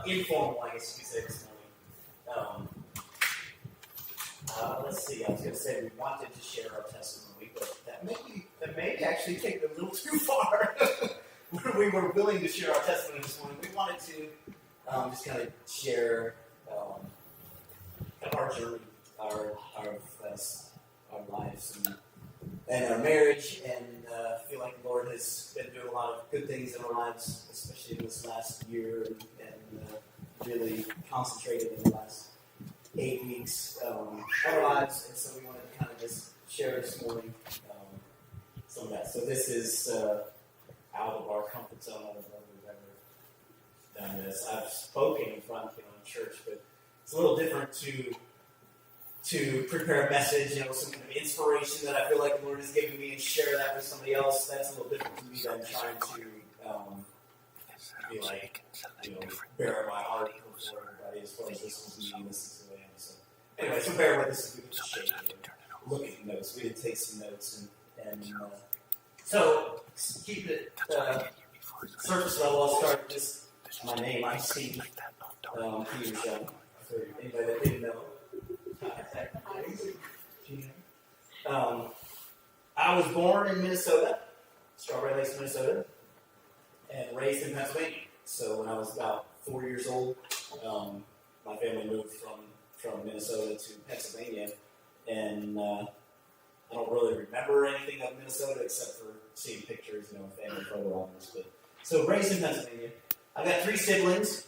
informal, I guess you could say, this morning. Let's see, I was going to say we wanted to share our testimony, but that may actually take it a little too far. We were willing to share our testimony this morning. We wanted to just kind of share our journey, our lives, and our marriage, and I feel like the Lord has been doing a lot of good things in our lives, especially in this last year, and really concentrated in the last 8 weeks our lives, and so we wanted to kind of just share this morning some of that. So this is out of our comfort zone. I don't know if we've ever done this. I've spoken in front, in church, but it's a little different to prepare a message, some kind of inspiration that I feel like the Lord has given me and share that with somebody else. That's a little different to me than trying to be like, bare my heart before everybody as far as this was me, this is who I am. So anyway, so bear with us if we can just shake it and look at the notes. We did take some notes, and so keep it surface level. I'll start with this. My name, I'm Steve Petersheim. For anybody that didn't know. I was born in Minnesota, Strawberry Lakes, Minnesota, and raised in Pennsylvania. So when I was about 4 years old, my family moved from Minnesota to Pennsylvania, and I don't really remember anything of Minnesota except for seeing pictures, family photo albums. But so raised in Pennsylvania. I got 3 siblings.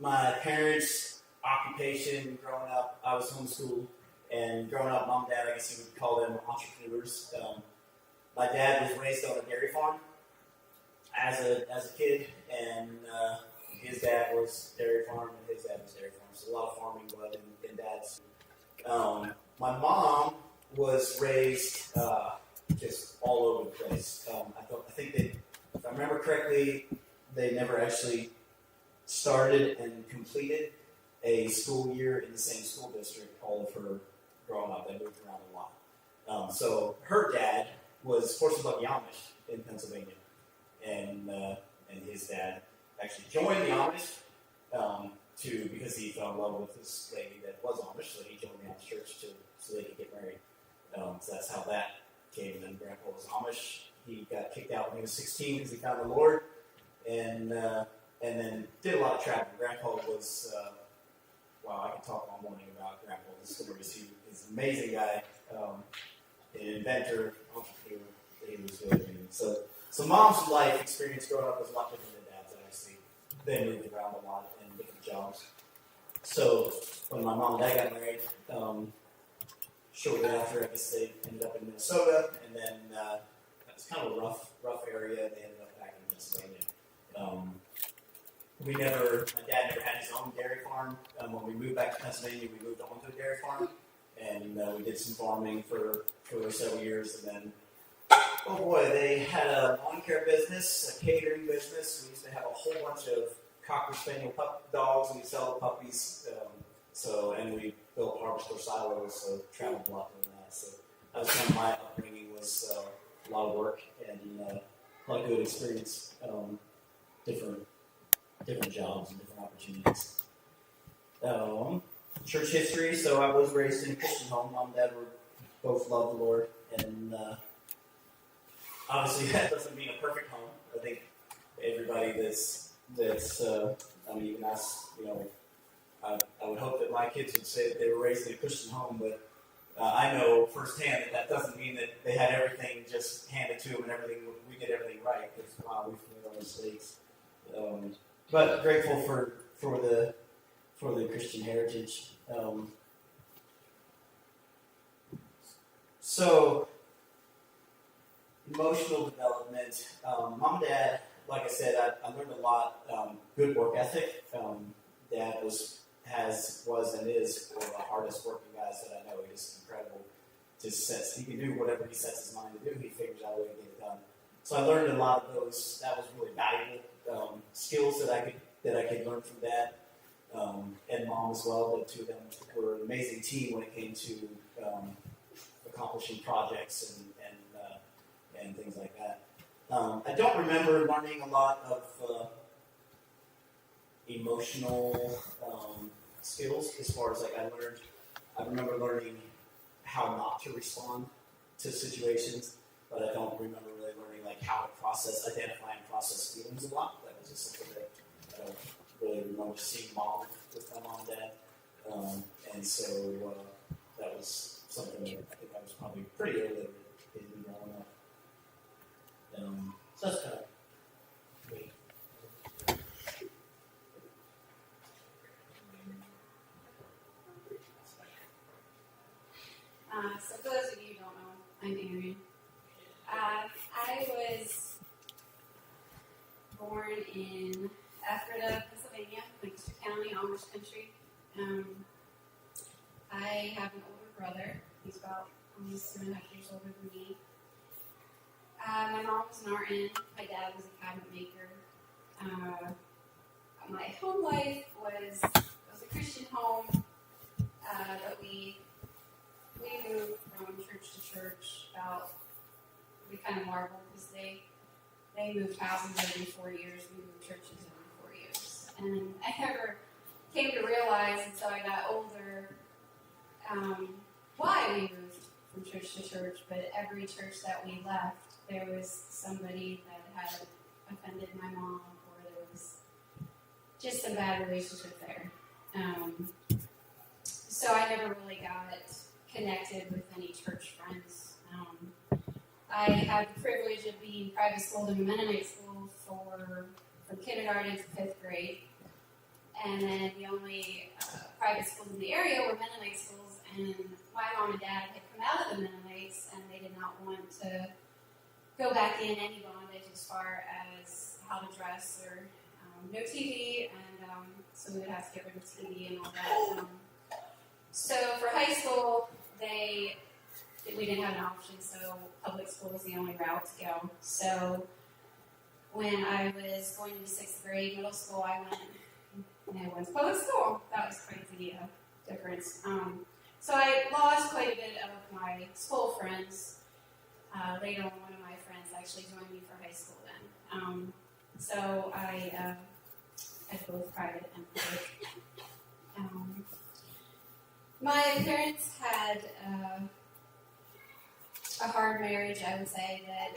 My parents' occupation growing up, I was homeschooled, and growing up, mom and dad, I guess you would call them entrepreneurs. My dad was raised on a dairy farm as a kid, and his dad was dairy farm, and his dad was dairy farm. So a lot of farming blood in dad's. My mom was raised just all over the place. I think if I remember correctly, they never actually started and completed a school year in the same school district all of her growing up. They moved around a lot. So her dad was horse and buggy Amish in Pennsylvania, and his dad actually joined the Amish because he fell in love with this lady that was Amish, so he joined the Amish church so they could get married. So that's how that came. And then Grandpa was Amish. He got kicked out when he was 16 because he found the Lord, and then did a lot of traveling. Grandpa was, I could talk all morning about Grandpa's stories. He's an amazing guy, an inventor, entrepreneur. He was really good. So mom's life experience growing up was a lot different than dad's, obviously. They moved around a lot in different jobs. So when my mom and dad got married, shortly after, I guess they ended up in Minnesota, and then that was kind of a rough area. They ended up back in Pennsylvania. My dad never had his own dairy farm. When we moved back to Pennsylvania, we moved on to a dairy farm, and we did some farming for several years, and then, oh boy, they had a lawn care business, a catering business. We used to have a whole bunch of Cocker Spaniel dogs, and we sell the puppies. And we built harvester silos, so traveled a lot doing that. So that was kind of my upbringing, was a lot of work and a lot of good experience, different jobs and different opportunities. Church history, so I was raised in a Christian home. Mom and dad both loved the Lord, and obviously that doesn't mean a perfect home. I think everybody that's even us, I would hope that my kids would say that they were raised in a Christian home, but I know firsthand that doesn't mean that they had everything just handed to them and we did everything right, because we've made our mistakes. But grateful for the Christian heritage. So emotional development. Mom and dad, like I said, I learned a lot. Good work ethic. Dad was and is one of the hardest working guys that I know. He's incredible. He can do whatever he sets his mind to do. He figures out a way to get it done. So I learned a lot of those. That was really valuable skills that I could learn from Dad and Mom as well. The two of them were an amazing team when it came to accomplishing projects and things like that. I don't remember learning a lot emotional skills as far as like I remember learning how not to respond to situations, but I don't remember really learning like how to identify and process feelings a lot. That was just something that I don't really remember seeing modeled with my mom and dad, and so that was something that I think I was probably pretty illiterate in growing up. So that's kind of me. So for those of you who don't know, I'm Erin. I was born in Ephrata, Pennsylvania, Lancaster County, Amish country. I have an older brother. He's about almost 2.5 years older than me. My mom was an RN. My dad was a cabinet maker. My home life was a Christian home, but we moved from church to church we kind of marveled because they moved houses every 4 years, we moved churches every 4 years. And I never came to realize until I got older why we moved from church to church, but every church that we left, there was somebody that had offended my mom, or there was just a bad relationship there. So I never really got connected with any church friends. I had the privilege of being private schooled in a Mennonite school from kindergarten to 5th grade. And then the only private schools in the area were Mennonite schools, and my mom and dad had come out of the Mennonites, and they did not want to go back in any bondage as far as how to dress or no TV, and so we would have to get rid of TV and all that. So for high school, we didn't have an option, so public school was the only route to go. So when I was going into 6th grade, middle school, I went to public school. That was quite the difference. So I lost quite a bit of my school friends. Later on, one of my friends actually joined me for high school then. So I had both private and public. My parents had a hard marriage, I would say. That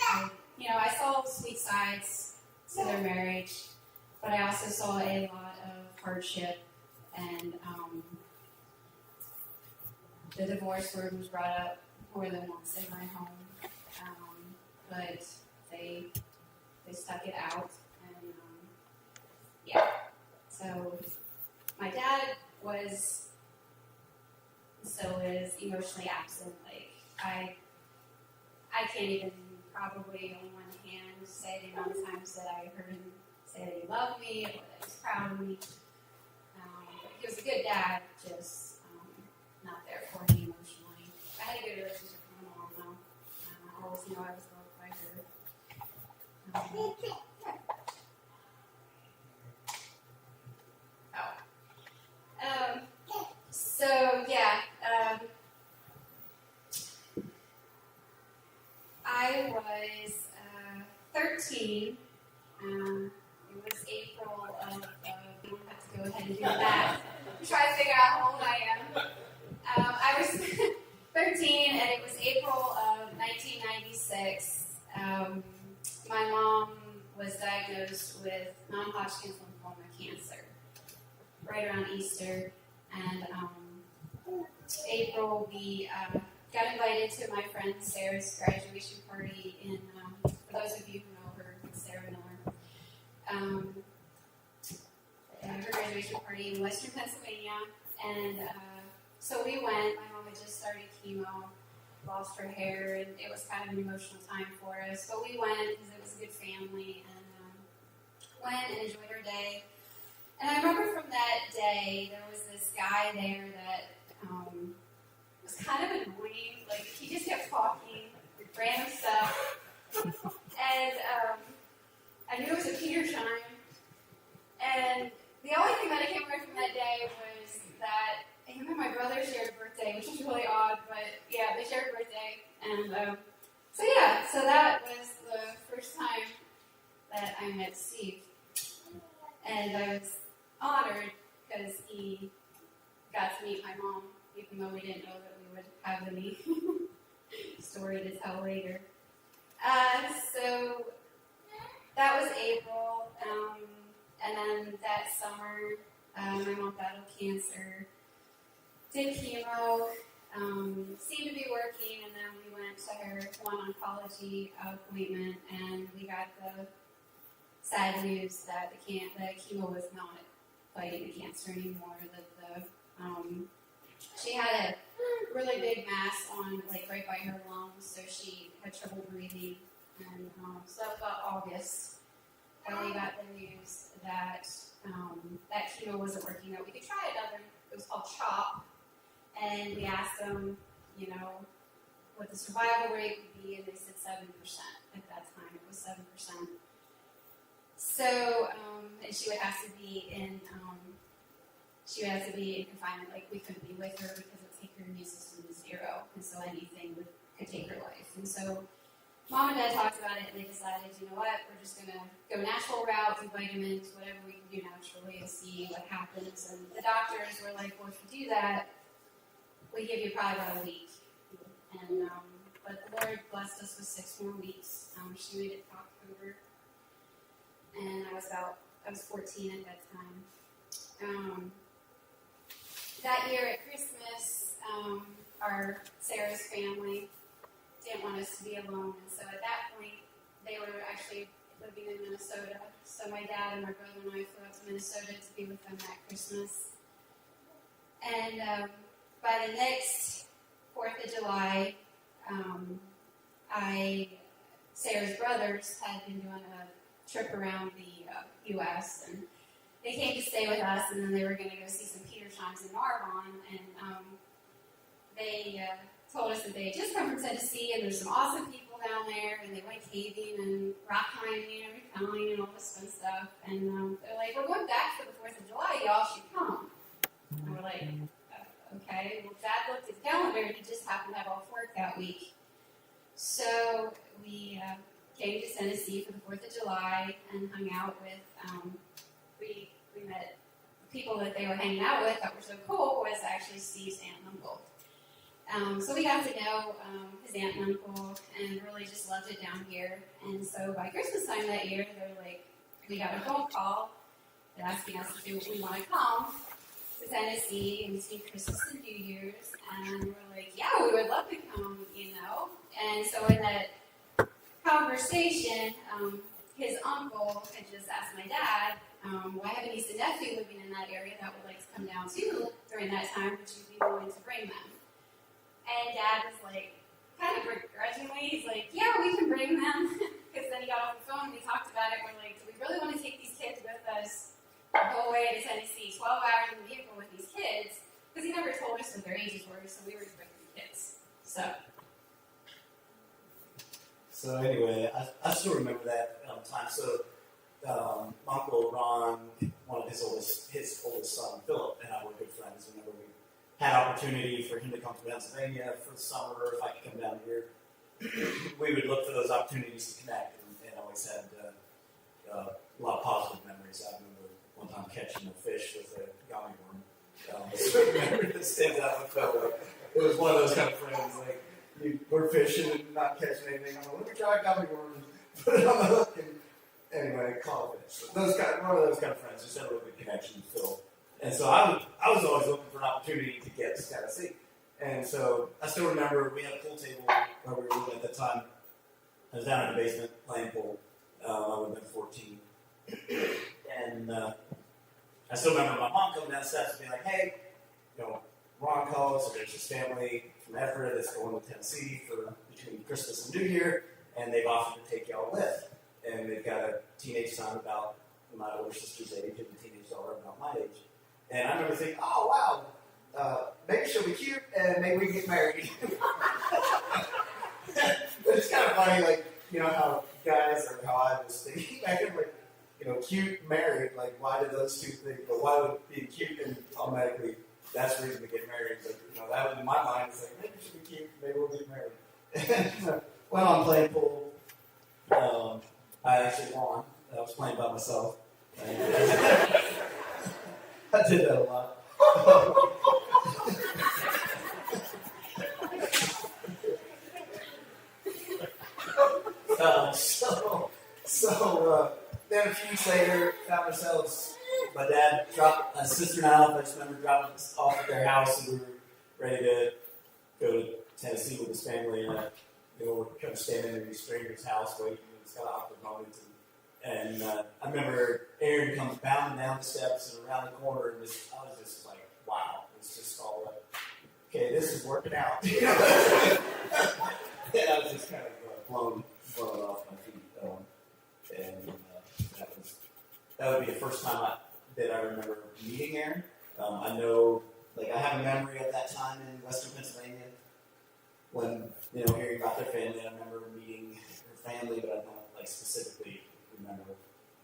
I saw sweet sides to their marriage, but I also saw a lot of hardship, and the divorce word was brought up more than once in my home, but they stuck it out, and so my dad was emotionally absent. Like I can't even probably on one hand say the amount of times that I heard him say that he loved me or that he was proud of me. But he was a good dad, just not there for me emotionally. I had a good relationship with my mom, though. I always knew I was loved by her. I was 13. It was April of, we don't have to go ahead and do that. Try to figure out how old I am. I was 13, and it was April of 1996. My mom was diagnosed with non-Hodgkin's lymphoma cancer right around Easter. And April, we got invited to my friend Sarah's graduation party in, for those of you who know her, Sarah Miller. Her graduation party in Western Pennsylvania. And so we went. My mom had just started chemo, lost her hair, and it was kind of an emotional time for us. But we went because it was a good family, and went and enjoyed our day. And I remember from that day, there was this guy there that was kind of annoying. Like, he just kept talking, random stuff. And I knew it was a Petersheim. And the only thing that I came away from that day was that him and my brother shared a birthday, which was really odd, but yeah, they shared a birthday. And so that was the first time that I met Steve. And I was honored because he got to meet my mom, even though we didn't know that we would have any story to tell later. So that was April, and then that summer, my mom battled cancer, did chemo, seemed to be working, and then we went to her one oncology appointment, and we got the sad news that the chemo was not fighting the cancer anymore. That she had a really big mass on, like, right by her lungs, so she had trouble breathing. And so that was about August that we got the news that that chemo wasn't working, that we could try another. It was called CHOP. And we asked them, you know, what the survival rate would be, and they said 7%. At that time, it was 7%. So, and she would have to be in confinement. Like, we couldn't be with her because it would take her immune system to 0, and so anything could take her life. And so, Mom and Dad talked about it, and they decided, you know what, we're just gonna go natural route, do vitamins, whatever we can do naturally, and see what happens. And the doctors were like, well, if you do that, we give you probably about a week. And but the Lord blessed us with 6 more weeks. She made it to October, and I was 14 at that time. That year at Christmas, Sarah's family didn't want us to be alone, and so at that point, they were actually living in Minnesota. So my dad and my brother and I flew out to Minnesota to be with them that Christmas. And by the next 4th of July, Sarah's brothers had been doing a trip around the U.S., and they came to stay with us, and then they were going to go see some Petersheims in Marvon, and they told us that they had just come from Tennessee, and there's some awesome people down there, and they went caving and rock climbing and rappelling and all this fun stuff, and they're like, we're going back for the 4th of July, y'all should come. And we're like, okay. Well, Dad looked at the calendar, and he just happened to have off work that week. So we came to Tennessee for the 4th of July and hung out with, we met the people that they were hanging out with that were so cool was actually Steve's aunt and uncle. So we got to know his aunt and uncle and really just loved it down here. And so by Christmas time that year, they're like, we got a phone call asking us if we want to come to Tennessee and see Christmas and New Year's. And we're like, yeah, we would love to come, you know. And so in that conversation, his uncle had just asked my dad, well, I have a niece and nephew living in that area that would like to come down too during that time. Would you be willing to bring them? And Dad was like, kind of begrudgingly, he's like, yeah, we can bring them. Because then he got off the phone and we talked about it. We're like, do we really want to take these kids with us the whole way to Tennessee, 12 hours in the vehicle with these kids? Because he never told us what their ages were, so we were expecting kids. So anyway, I still remember that time. So Uncle Ron, one of his oldest son, Philip, and I were good friends whenever we had opportunity for him to come to Pennsylvania for the summer, or if I could come down here. We would look for those opportunities to connect, and always had a lot of positive memories. I remember one time catching a fish with a gummy worm. Memory that stands out with Phil. It was one of those kind of friends, like, we're fishing and not catching anything. I'm like, let me try a gummy worm and put it on the hook, and anyway, call it fish. One of those kind of friends, just had a really good connection with Phil. And so I was always looking for an opportunity to get to Tennessee. And so I still remember we had a pool table where we were living at that time. I was down in the basement playing pool. I would have been 14. And I still remember my mom coming down the steps and being like, hey, you know, Ron called us, so there's this family from Everett that's going to Tennessee for between Christmas and New Year, and they've offered to take y'all with. And they've got a teenage son about my older sister's age and a teenage daughter about my age. And I remember thinking, oh, wow, maybe she'll be cute and maybe we can get married. But it's kind of funny, like, you know, how guys, or how I was thinking back then, like, you know, cute, married, like, why did those two things, but why would being cute and automatically, that's the reason to get married? But, you know, that was in my mind, it's like, maybe she'll be cute, maybe we'll get married. Went on playing pool. I actually won. I was playing by myself. I did that a lot. Then a few weeks later, found ourselves, my dad dropped my sister and I off. I just remember dropping us off at their house, and we were ready to go to Tennessee with his family. And we're kind of standing in a stranger's house waiting. It's kind of awkward moment. And I remember Erin comes bounding down the steps and around the corner, and I was just like, wow. It's just all like, okay, this is working out. And I was just kind of blown off my feet. That would be the first time that I remember meeting Erin. I know, I have a memory of that time in Western Pennsylvania when, hearing about their family. I remember meeting her family, but I don't, specifically remember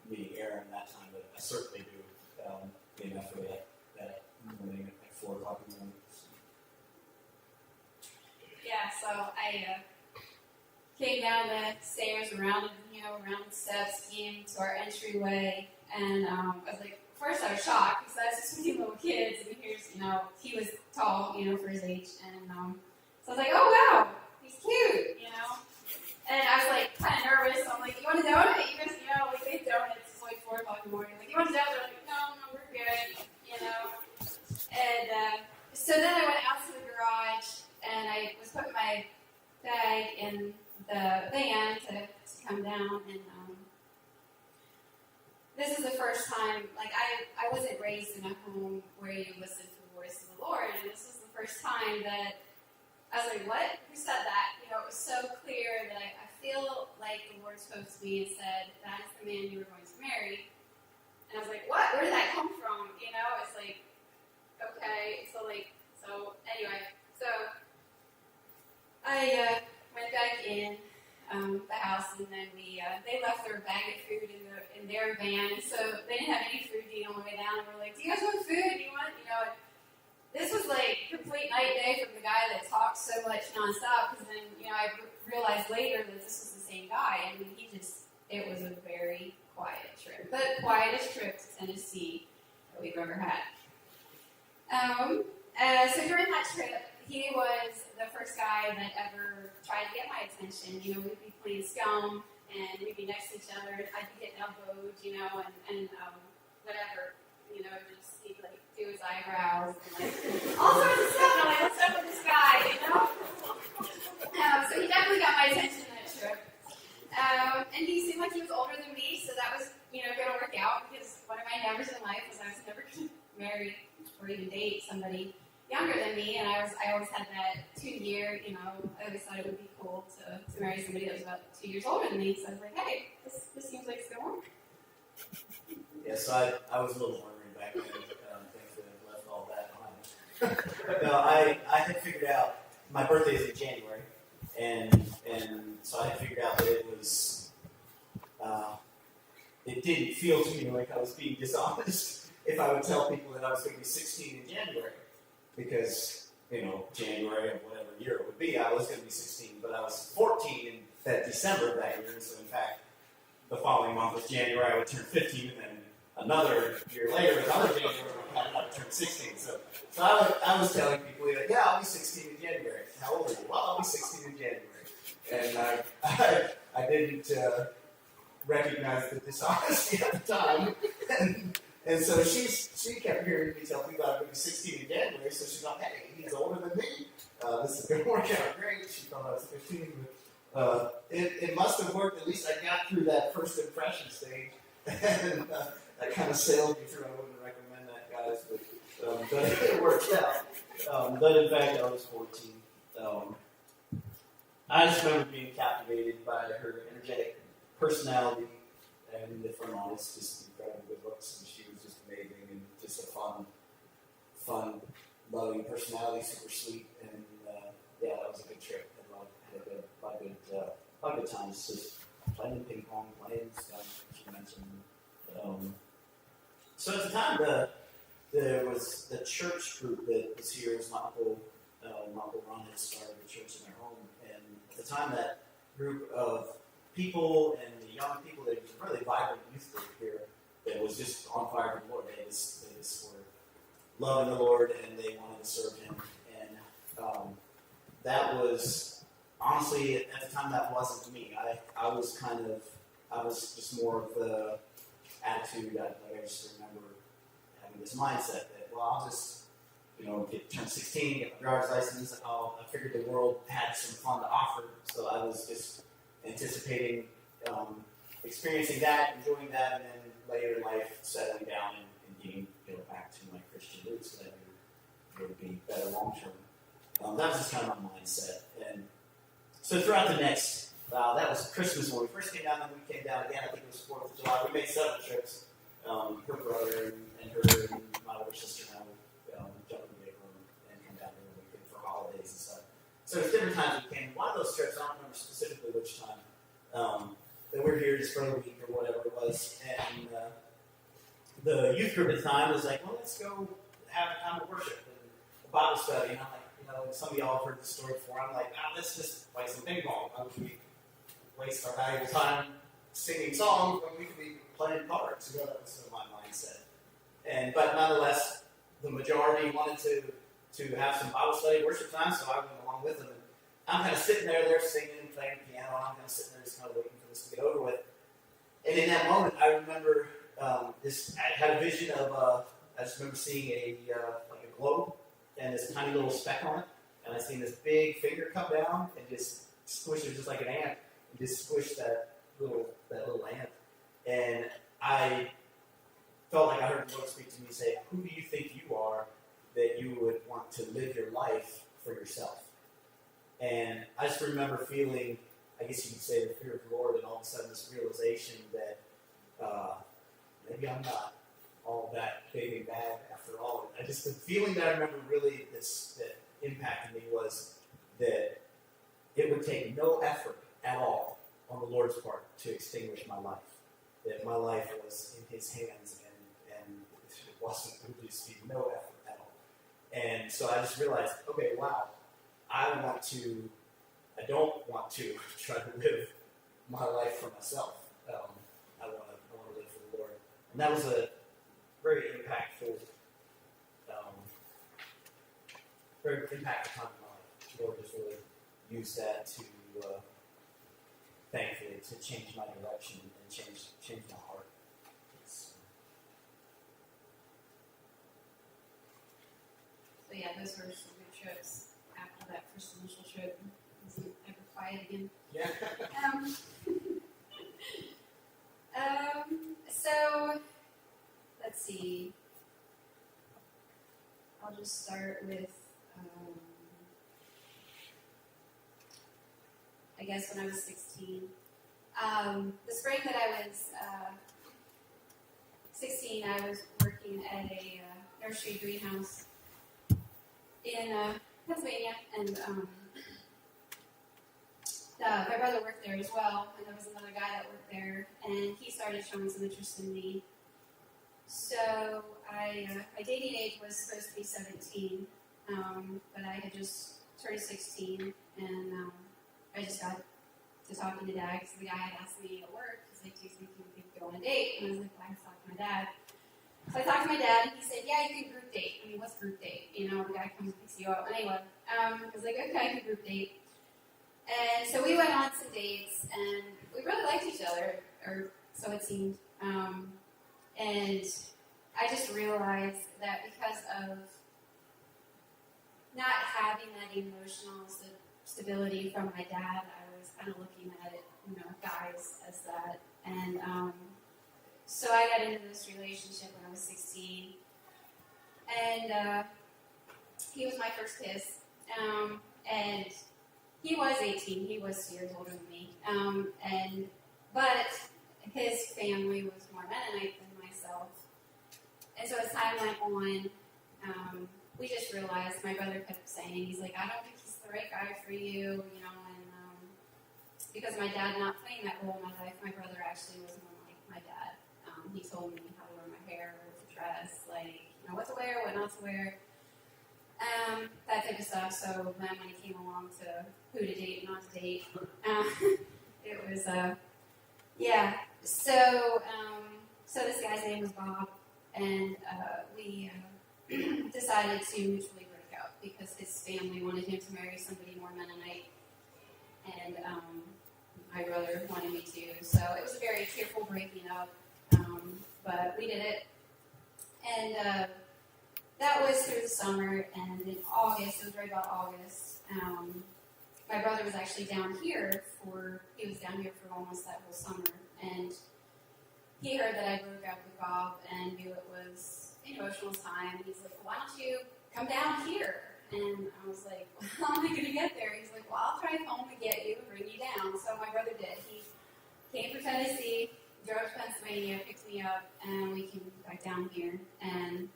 meeting Erin that time, but I certainly do, enough for that morning at 4 o'clock in the morning. Yeah, so I came down the stairs around the steps, came to our entryway, and I was like, first I was shocked because I was just with little kids, and here's, he was tall, for his age, and so I was like, oh wow, he's cute, and I was like kind of nervous. So I'm like, you want a donut? You guys, they have donuts. It's like 4 o'clock in the morning. Like, you want a donut? I'm like, no, we're good, And so then I went out to the garage, and I was putting my bag in the van to come down, and this is the first time, I wasn't raised in a home where you listen to the voice of the Lord, and this was the first time that I was like, what? Who said that? It was so clear that I feel like the Lord spoke to me and said, that is the man you were going to marry. And I was like, what? Where did that come from? It's like, okay, so anyway, so I went back in the house, and then they left their bag of food in their van, and so they didn't have any food to eat on the way down, and we're like, do you guys want food? Do you want, this was complete night and day from the guy that talked so much nonstop, because then, I realized later that this was the same guy. I mean, it was a very quiet trip. The quietest trip to Tennessee that we've ever had. So during that trip, he was the first guy that ever tried to get my attention. We'd be playing scum, and we'd be next to each other, and I'd be getting elbowed, and whatever, just he'd do his eyebrows and all sorts of stuff. And I'm like, what's up with this guy, So he definitely got my attention that trip. And he seemed like he was older than me, so that was, going to work out, because one of my endeavors in life was I was never going to marry or even date somebody younger than me, and I always had that 2-year, I always thought it would be cool to marry somebody that was about 2 years older than me, so I was like, hey, this seems like it's going to work. Yeah, so I was a little wondering back then, thankfully I left all that behind. No, I had figured out, my birthday is in January, and so I had figured out that it was, it didn't feel to me like I was being dishonest if I would tell people that I was going to be 16 in January. Because, January of whatever year it would be, I was going to be 16, but I was 14 in that December of that year. And so, in fact, the following month was January, I would turn 15, and then another year later, another January, I would turn 16. So I was telling people, yeah, I'll be 16 in January. How old are you? Well, I'll be 16 in January. And I didn't recognize the dishonesty at the time. And so she kept hearing me tell people I would be 16 in January, so she thought, hey, he's older than me. This is going to work out great. She thought I was 15. But it must have worked. At least I got through that first impression stage. And that kind of sailed me through. I wouldn't recommend that, guys. But it worked out. But in fact, I was 14. I just remember being captivated by her energetic personality. And if I'm honest, just incredible good looks. And she was just amazing and just a fun, loving personality, super sweet. And yeah, that was a good trip. Had a lot of good times just playing ping pong, playing stuff, as you mentioned. So at the time, there was the church group that was here. It was my uncle Ron had started a church in their home. And at the time, that group of people and the young people, there was a really vibrant youth group here that was just on fire for the Lord. They just were loving the Lord, and they wanted to serve Him. And that was, honestly, at the time, that wasn't me. I was just more of the attitude. I just remember having this mindset that, well, I'll just, turn 16, get my driver's license. I figured the world had some fun to offer, so I was just anticipating experiencing that, enjoying that, and then later in life, settling down and getting back to my Christian roots that would be better long term. That was just kind of my mindset. And so throughout the next, that was Christmas when we first came down, then we came down again. I think it was 4th of July. We made 7 trips. Her brother and her and my older sister and I would jump in the vehicle and come down there when we could for holidays and stuff. So there's different times we came. One of those trips, I don't remember specifically which time, that we're here just for a week or whatever it was, and the youth group at the time was like, well, let's go have a time of worship and a Bible study. And I'm like, and some of y'all have heard this story before. I'm like, let's just play some ping pong. Why would we waste our valuable time singing songs when we could be playing cards? That was sort of my mindset. But nonetheless, the majority wanted to have some Bible study, worship time, so I went along with them. And I'm kind of sitting there, they're singing, playing the piano, and I'm kind of sitting there just kind of waiting for this to get over with. And in that moment, I remember I had a vision of, I just remember seeing like a globe and this tiny little speck on it, and I seen this big finger come down and just squish it just like an ant, and just squish that little ant. And I felt like I heard the Lord speak to me and say, who do you think you are that you would want to live your life for yourself? And I just remember feeling, I guess you could say, the fear of the Lord, and all of a sudden this realization that maybe I'm not all that big and bad after all. The feeling that I remember really that impacted me was that it would take no effort at all on the Lord's part to extinguish my life. That my life was in His hands, and it wasn't, it would just be no effort at all. And so I just realized, okay, wow, I don't want to try to live my life for myself. I want to live for the Lord. And that was a very impactful time in my life. The Lord just really used that to, thankfully, to change my direction and change my heart. So yeah, those were some good trips after that first initial trip. Wasn't ever quiet again. Yeah. So let's see. I'll just start with, I guess when I was 16. The spring that I was 16, I was working at a nursery greenhouse in Pennsylvania, and my brother worked there as well, and there was another guy that worked there, and he started showing some interest in me. So my dating age was supposed to be 17, but I had just turned 16, and I just got to talking to Dad, because the guy had asked me at work, he's like, do you think you could go on a date? And I was like, well, I have to talk to my dad. So I talked to my dad, and he said, yeah, you can group date. I mean, what's group date? The guy comes and picks you up. Anyway, I was like, okay, I can group date. And so we went on some dates, and we really liked each other, or so it seemed. And I just realized that because of not having that emotional stability from my dad, I was kind of looking at it, guys as that. And so I got into this relationship when I was 16. And he was my first kiss. And he was 18. He was 2 years older than me. But his family was more Mennonite than myself. And so as time went on, we just realized, my brother kept saying, he's like, I don't think he's the right guy for you, and because my dad not playing that role in my life, my brother actually was more like my dad. He told me how to wear my hair, what to dress, what to wear, what not to wear, that type of stuff. So then when he came along to who to date and not to date, it was, yeah. So this guy's name was Bob, and we decided to mutually break up because his family wanted him to marry somebody more Mennonite, and my brother wanted me to. So it was a very tearful breaking up, but we did it. And that was through the summer, and in August, it was right about August, my brother was actually down here for almost that whole summer, and he heard that I broke up with Bob and knew it was an emotional time. He's like, well, why don't you come down here? And I was like, well, how am I going to get there? He's like, well, I'll drive home and get you and bring you down. So my brother did. He came from Tennessee, drove to Pennsylvania, picked me up, and we came back down here. And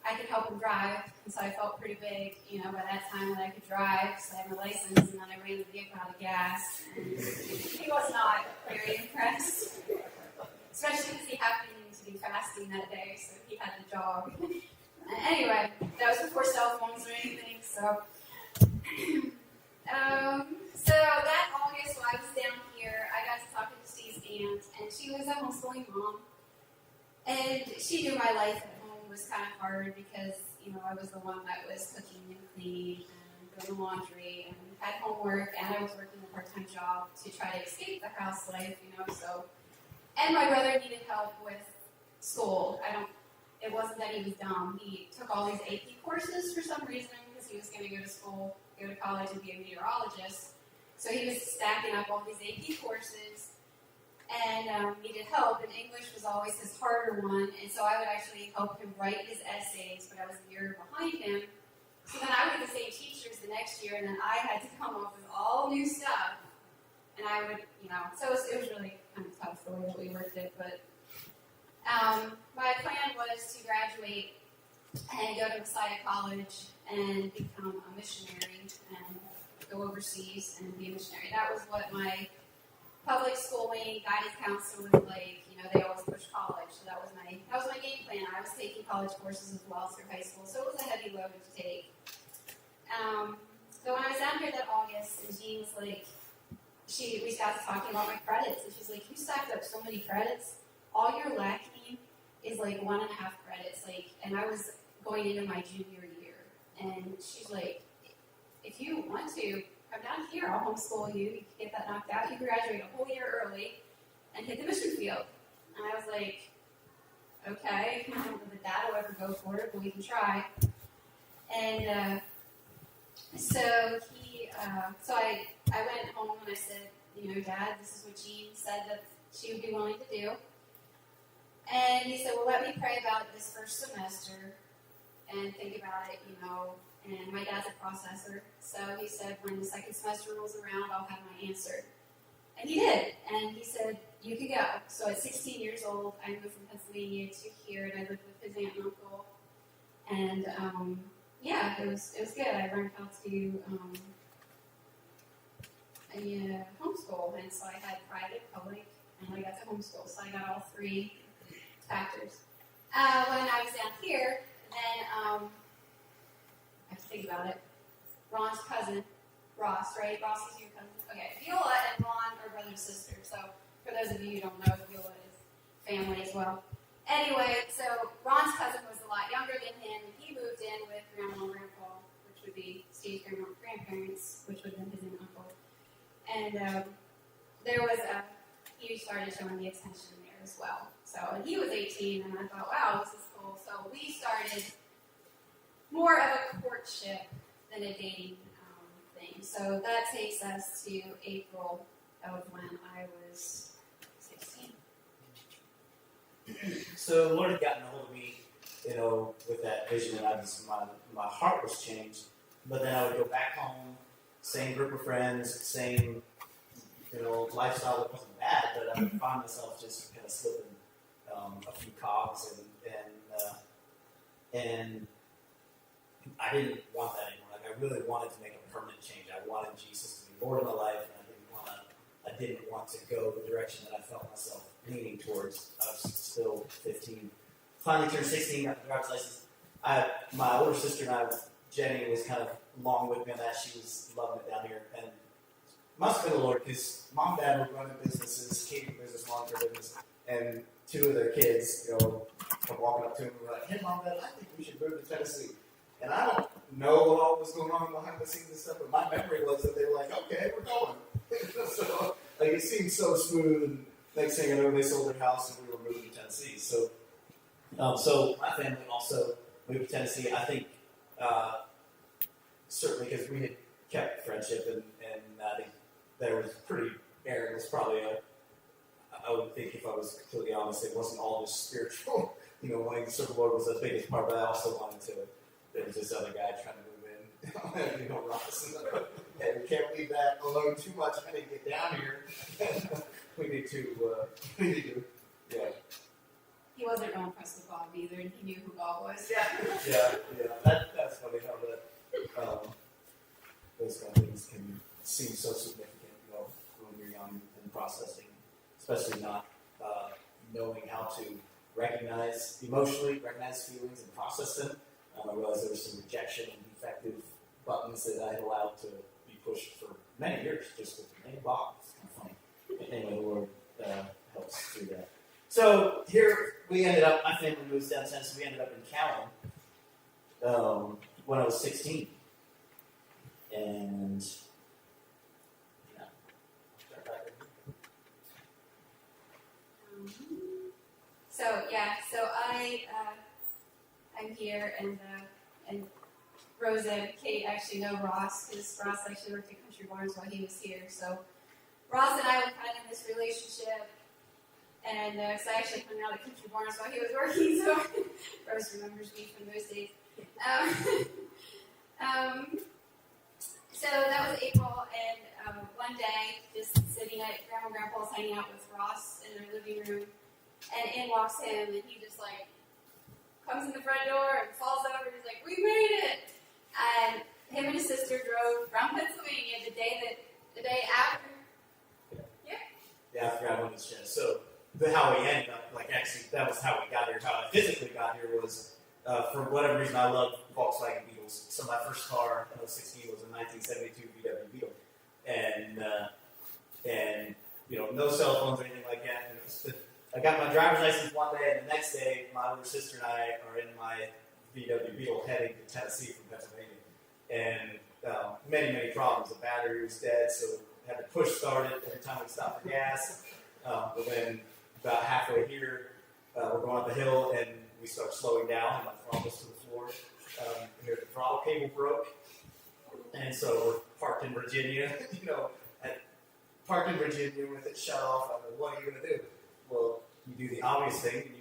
I could help him drive, and so I felt pretty big, by that time that I could drive, because I had my license, and then I ran the vehicle out of gas, and he was not very impressed, especially because he happened to be fasting that day, so he had to jog. Anyway, that was before cell phones or anything, so that August while I was down here, I got to talking to Steve's aunt, and she was a homeschooling mom, and she knew my life at home was kind of hard because, I was the one that was cooking and cleaning and doing the laundry and had homework, and I was working a part-time job to try to escape the house life, so. And my brother needed help with school. It wasn't that he was dumb. He took all these AP courses for some reason because he was going to go to college and be a meteorologist. So he was stacking up all these AP courses and needed help, and English was always his harder one, and so I would actually help him write his essays, but I was a year behind him. So then I would get the same teachers the next year, and then I had to come up with all new stuff, and I would, so it was really kind of tough the way that we worked it, but my plan was to graduate and go to Messiah College and become a missionary and go overseas and be a missionary. That was what my public schooling guidance counselor was like. They always push college, so that was my game plan. I was taking college courses as well through high school, so it was a heavy load to take. So when I was down here that August, and Jean was like, we got to talking about my credits, and she's like, you stacked up so many credits. All you're lacking is like 1.5 credits, and I was going into my junior year, and she's like, if you want to, come down here, I'll homeschool you, you can get that knocked out, you graduate a whole year early, and hit the mission field. And I was like, okay, I don't know that Dad will ever go for it, but we can try. And so I went home and I said, Dad, this is what Jean said that she would be willing to do. And he said, well, let me pray about this first semester and think about it, And my dad's a processor, so he said, when the second semester rolls around, I'll have my answer. And he did, and he said, you can go. So at 16 years old, I moved from Pennsylvania to here, and I lived with his aunt and uncle. And it was good. I learned how to homeschool, and so I had private, public, and I got to homeschool. So I got all three factors. When I was down here, then I have to think about it. Ron's cousin, Ross, right? Ross is your cousin. Okay, Viola and Ron are brother and sister. So for those of you who don't know, Viola is family as well. Anyway, so Ron's cousin was a lot younger than him, and he moved in with Grandma and Grandpa, which would be Steve's grandparents, which would have been his aunt and uncle. And he started showing me attention there as well. So, and he was 18, and I thought, wow, this is cool. So we started more of a courtship than a dating thing. So that takes us to April of when I was 16. So the Lord had gotten a hold of me, with that vision, and my heart was changed. But then I would go back home, same group of friends, same, lifestyle that wasn't bad, but I would find myself just kind of slipping a few cogs, and I didn't want that anymore. I really wanted to make a permanent change. I wanted Jesus to be Lord of my life, and I didn't want to go the direction that I felt myself leaning towards. I was still 15. Finally turned 16, got the driver's license. My older sister and I, Jenny, was kind of along with me on that. She was loving it down here, and must have been the Lord, because Mom and Dad were running businesses, catering business, long-term business, and two of their kids, come walking up to him and we're like, "Hey, Mom, Dad, I think we should move to Tennessee." And I don't know what all was going on behind the scenes and stuff, but my memory was that they were like, "Okay, we're going." So like it seemed so smooth, and next thing I know, they sold their house and we were moving to Tennessee. So my family also moved to Tennessee. I think certainly because we had kept friendship, and I think there was Erin was probably I would think, if I was completely honest, it wasn't all just spiritual. Wanting to serve the Lord was the biggest part, but I also wanted to. There was this other guy trying to move in, Ross. And we can't leave that alone too much. I need to get down here. we need to, yeah. He wasn't going to press the Bob either, and he knew who Bob was. Yeah. That's funny how that those kind of things can seem so significant, when you're young and processing, especially not knowing how to recognize feelings and process them. I realized there was some rejection and defective buttons that I had allowed to be pushed for many years just with the name Bob. It's kind of funny. Anyway, the Lord helps through that. So here we ended up, my family moved down to Tennessee, we ended up in Callan when I was 16. And, I'm here, and Rosa and Kate actually know Ross, because Ross actually worked at Country Barnes while he was here. So Ross and I were kind of in this relationship, and so I actually hung out at Country Barnes while he was working, so Rose remembers me from those days. So that was April, and one day, just sitting at Grandma and Grandpa's hanging out with Ross in their living room, and in walks him, and he just comes in the front door and falls over, and he's like, "We made it!" And him and his sister drove from Pennsylvania the day after. Yeah, I forgot when this show. So how we ended up, actually, that was how we got here. How I physically got here was, for whatever reason, I love Volkswagen Beetles. So my first car, in 2016, was a 1972 VW Beetle, and no cell phones or anything like that. And I got my driver's license one day, and the next day, my older sister and I are in my VW Beetle heading to Tennessee from Pennsylvania, and many, many problems. The battery was dead, so we had to push start it every time we stopped for gas. But then about halfway here, we're going up a hill, and we start slowing down, and my throttle's to the floor. The throttle cable broke, and so we're parked in Virginia, with it shut off. I'm like, what are you going to do? Well, you do the obvious thing,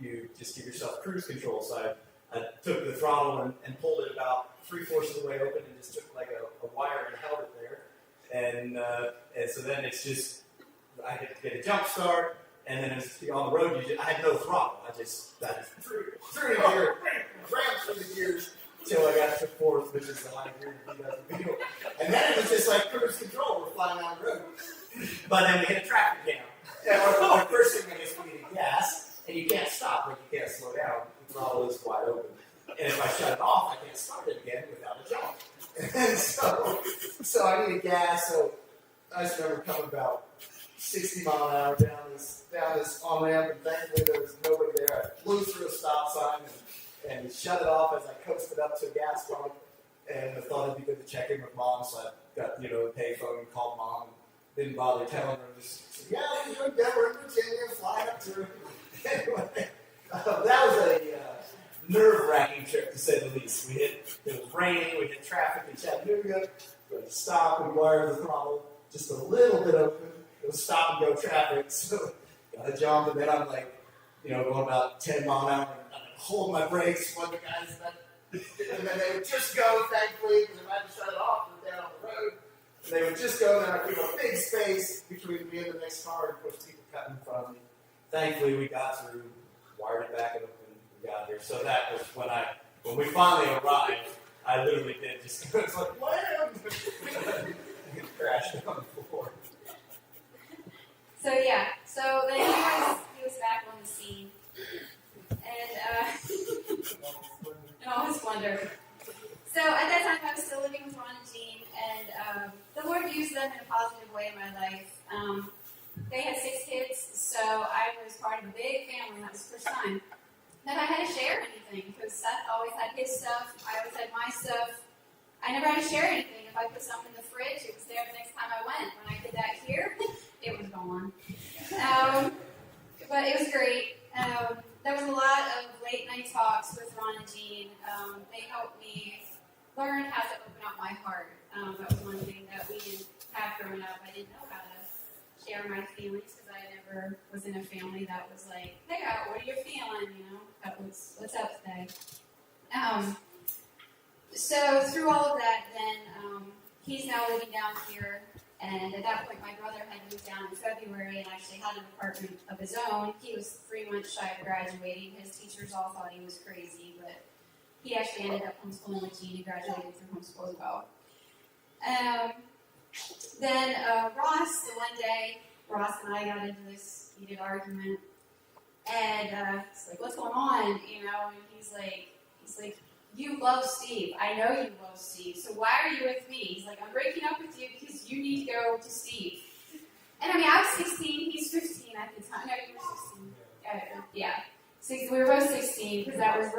you just give yourself cruise control. So I took the throttle and pulled it about 3/4 of the way open, and just took a wire and held it there. And so then it's just, I had to get a jump start, and then on the road, I had no throttle. I just threw it in gear, grabbed through the gears until I got to fourth, which is the high gear of Beetle. And then it was just like cruise control. We're flying down the road. But then we hit a traffic jam. And our first thing, I guess, we needed gas, and you can't stop, you can't slow down. The throttle is wide open. And if I shut it off, I can't start it again without a jump. And so I needed gas, so I just remember coming about 60 mile an hour down this on-ramp, and thankfully there was nobody there. I flew through a stop sign and shut it off as I coasted up to a gas pump, and I thought it'd be good to check in with Mom, so I got, a payphone and called Mom. Didn't bother telling her, just said, "Yeah, we're doing Denver and Virginia, flying up through." Anyway, that was a nerve-wracking trip, to say the least. It was raining, we hit traffic in Chattanooga, we had to stop and wire the throttle just a little bit open. It was stop and go traffic, so I jumped, and then I'm going about 10 mile an hour, and I'm holding my brakes, one of the guys, and then they would just go, thankfully, because if I had to shut it off, we're down on the road. And they would just go there, and a big space between me and the next car, and of course, people cutting in front of me. Thankfully, we got through, wired it back, and we got here. So that was when we finally arrived, I literally did just, it's like, wham! Crashed on the floor. So then he was back on the scene, and in all his splendor. So at that time, I was still living with Ron and Jean, and the Lord used them in a positive way in my life. They had 6 kids, so I was part of a big family, and that was the first time. that I had to share anything because Seth always had his stuff. I always had my stuff. I never had to share anything. If I put something in the fridge, it was there the next time I went. When I did that here, it was gone. But it was great. There was a lot of late night talks with Ron and Jean. They helped me learn how to open up my heart. That was one thing that we didn't have growing up. I didn't know how to share my feelings because I never was in a family that was like, hey, what are you feeling? You know, what's up today? So through all of that, then he's now living down here. And at that point, my brother had moved down in February and actually had an apartment of his own. He was 3 months shy of graduating. His teachers all thought he was crazy, but he actually ended up homeschooling with Jean and graduated through homeschool as well. Then Ross, the one day, Ross and I got into this heated argument. And it's like, what's going on? You know, and he's like, you love Steve. I know you love Steve. So why are you with me? He's like, I'm breaking up with you because you need to go to Steve. And I mean, I was 16. He's 15 at the time. No, you were 16. Yeah. We were both 16 because it was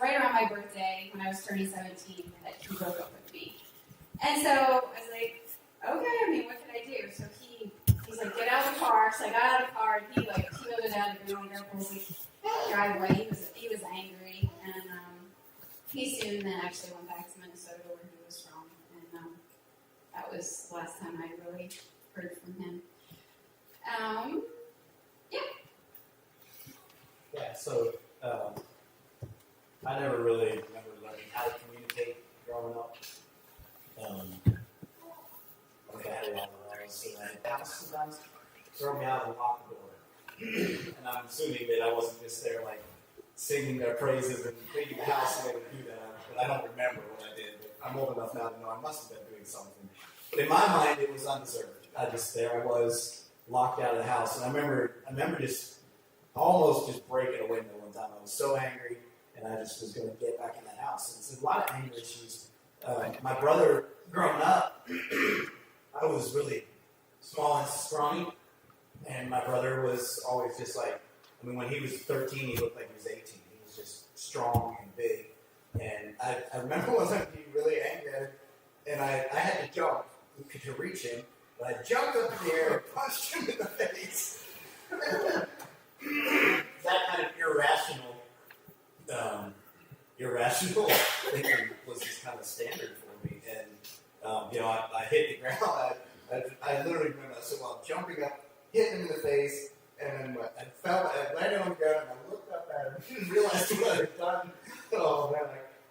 right around my birthday when I was turning 17 that he broke up with me. And so I was like, okay, I mean, what can I do? So he's like, get out of the car. So I got out of the car and he wheeled down the girl's driveway. He was angry and he soon then actually went back to Minnesota where he was from, and that was the last time I really heard from him. Yeah, so I never really remember learning how to communicate growing up. I had it on the road, so my house sometimes throw me out and lock the door. And I'm assuming that I wasn't just there like singing their praises and cleaning the house the way they do that. But I don't remember what I did. But I'm old enough now to know I must have been doing something. But in my mind, it was undeserved. There I was locked out of the house, and I remember just almost just breaking a window one time. I was so angry, and I just was going to get back in that house. And it's a lot of anger issues. My brother, growing up, I was really small and scrawny, and my brother was always just like, I mean, when he was 13, he looked like he was 18. He was just strong and big. And I remember one time being really angry at him, and I had to jump to reach him, but I jumped up in the air and punched him in the face. That kind of irrational thinking was just kind of standard for me. And, I hit the ground. I literally remember, so while jumping up, hitting him in the face, and then I landed on the ground, and I looked up at him and realized what I had done. Oh, man,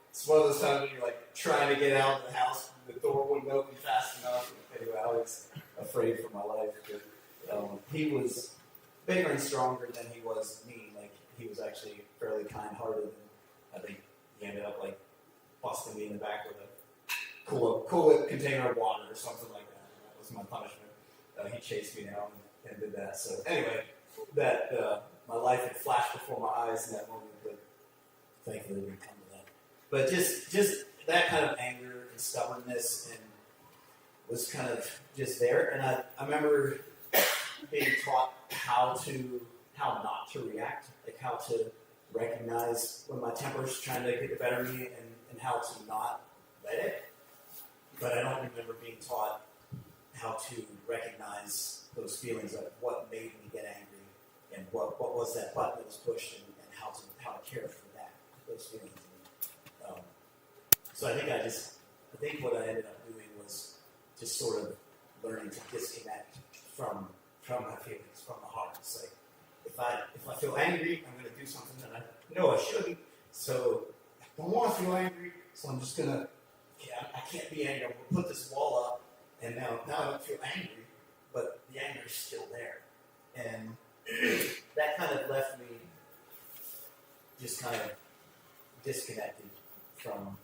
it's one of those times when you're, like, trying to get out of the house, and the door wouldn't open fast enough. Anyway, I was afraid for my life. But, he was bigger and stronger than he was mean. Like, he was actually fairly kind-hearted, and I think he ended up, like, busting me in the back with a Cool Whip container of water or something like that. That was my punishment. He chased me down and did that. So anyway, that my life had flashed before my eyes in that moment, but thankfully it didn't come to that. But just that kind of anger and stubbornness and was kind of just there. And I remember being taught how not to react, like how to recognize when my temper's trying to get the better of me and how to not let it. But I don't remember being taught how to recognize those feelings of what made me get angry and what was that button that was pushed and how to care for those feelings. So I think what I ended up doing was just sort of learning to disconnect from my feelings, from the heart. It's like if I feel angry, I'm going to do something that I know I shouldn't. So I don't want to feel angry, so I'm just going to. I can't be angry. I'm going to put this wall up, and now I don't feel angry, but the anger is still there. And that kind of left me just kind of disconnected from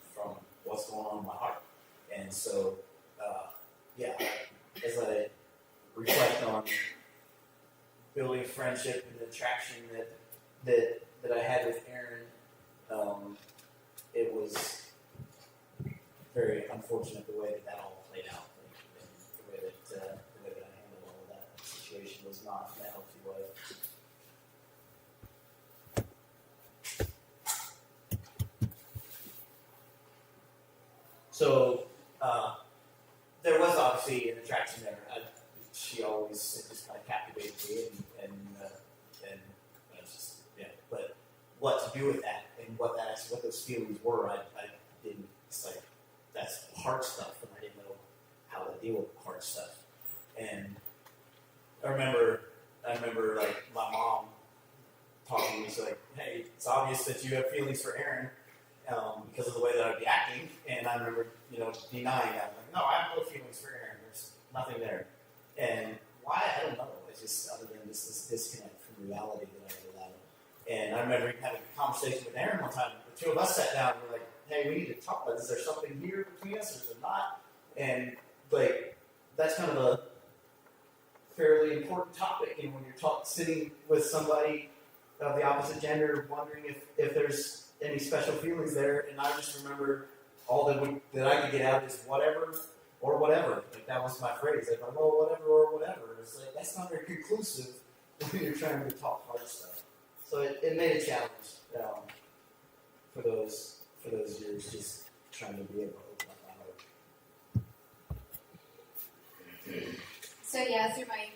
what's going on in my heart. And so, as I reflect on building friendship and the attraction that I had with Erin, it was very unfortunate the way that all played out. The way that I handled all of that situation was not in a healthy way. So there was obviously an attraction there. She always just kind of captivated me, and it's just But what to do with that and what those feelings were, I didn't. It's like that's hard stuff, and I didn't know how to deal with hard stuff. And I remember like my mom talking to me. She's like, "Hey, it's obvious that you have feelings for Erin because of the way that I'd be acting." And I remember, denying that. I'm like, "No, I have no feelings for Erin. There's nothing there." And why? I don't know. It's just other than just this disconnect from reality that I allowed. And I remember having a conversation with Erin one time. The two of us sat down and we're like, "Hey, we need to talk about this. Is there something here between us, or is there not?" And like that's kind of a fairly important topic. And when you're sitting with somebody of the opposite gender, wondering if there's any special feelings there. And I just remember all that I could get out is whatever or whatever. Like that was my phrase. Like, well, whatever or whatever. It's like that's not very conclusive when you're trying to talk hard stuff. So it made a challenge for those years, just trying to be able to open up my heart. So yeah, through my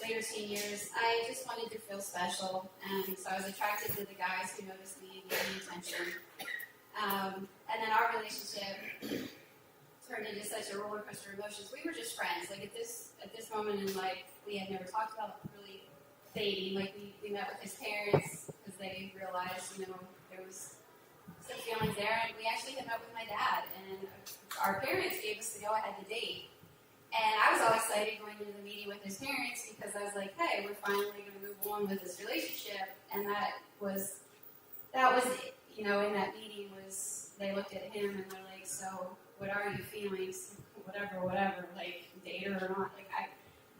later teen years, I just wanted to feel special, and so I was attracted to the guys who noticed me and gave me attention. And then our relationship turned into such a roller coaster of emotions. We were just friends. Like at this moment in life, we had never talked about really dating. Like we met with his parents because they realized, there was some feelings there, and we actually had met with my dad, and our parents gave us the go ahead to date. And I was all excited going into the meeting with his parents because I was like, hey, we're finally going to move on with this relationship. And that was in that meeting was, they looked at him and they're like, so what are your feelings? Whatever, like date her or not. Like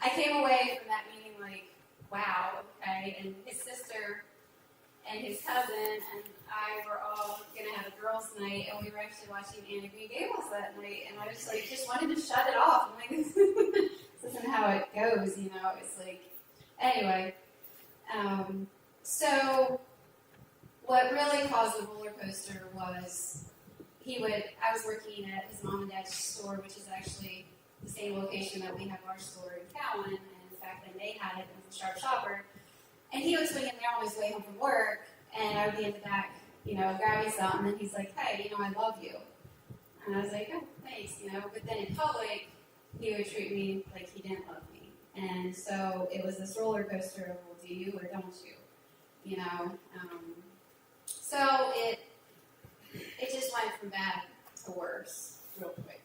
I came away from that meeting like, wow, okay. And his sister and his cousin and I were all going to have a girls' night, and we were actually watching Anna Green Gables that night, and I just wanted to shut it off. I'm like, this isn't how it goes, It's like, anyway. So what really caused the roller coaster was I was working at his mom and dad's store, which is actually the same location that we have our store in Cowan, and in fact, then they had it as a Sharp Shopper. And he was swinging there on his way home from work, and I would be in the back, grabbing something, and he's like, hey, I love you. And I was like, oh, thanks, But then in public, he would treat me like he didn't love me. And so it was this roller coaster of, well, do you or don't you? So it just went from bad to worse real quick.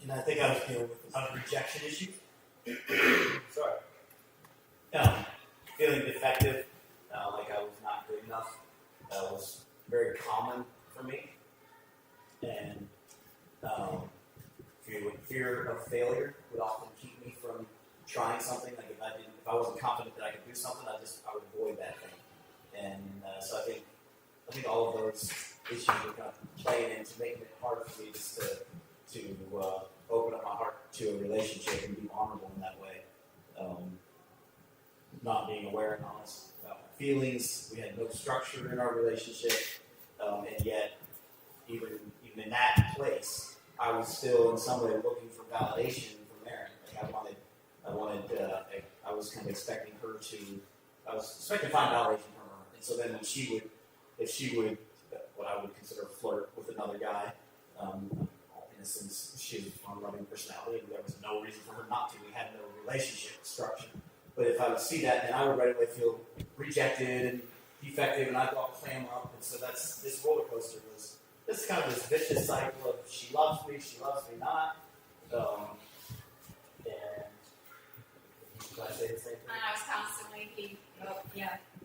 And I think I was dealing with another rejection issue. Sorry. Feeling defective, like I was not good enough, was very common for me. And fear of failure would often keep me from trying something. Like if I wasn't confident that I could do something, I would avoid that thing. And so I think all of those issues were kind of playing into making it harder for me just to open up my heart to a relationship and be vulnerable in that way. Not being aware and honest about my feelings. We had no structure in our relationship, and yet even in that place, I was still in some way looking for validation from Erin. Like I was kind of expecting her to. I was expecting to find validation from her, and so then if she would, what I would consider flirt with another guy, in a sense, she was a fun-loving personality, and there was no reason for her not to. We had no relationship structure. But if I would see that, then I would right away feel rejected and defective, and I'd all clam up. And so this roller coaster was this kind of this vicious cycle of she loves me not. And did I say the same thing? And I was constantly, he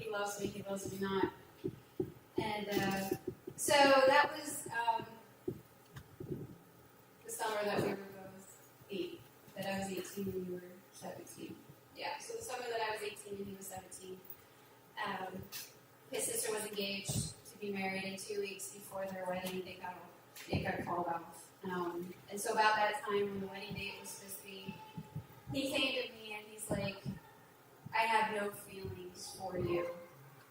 loves me not. And so that was the summer that we were both that I was 18 and you were 17. Yeah, so the summer that I was 18 and he was 17, his sister was engaged to be married, and 2 weeks before their wedding, they got called off. And so about that time when the wedding date was supposed to be, he came to me and he's like, I have no feelings for you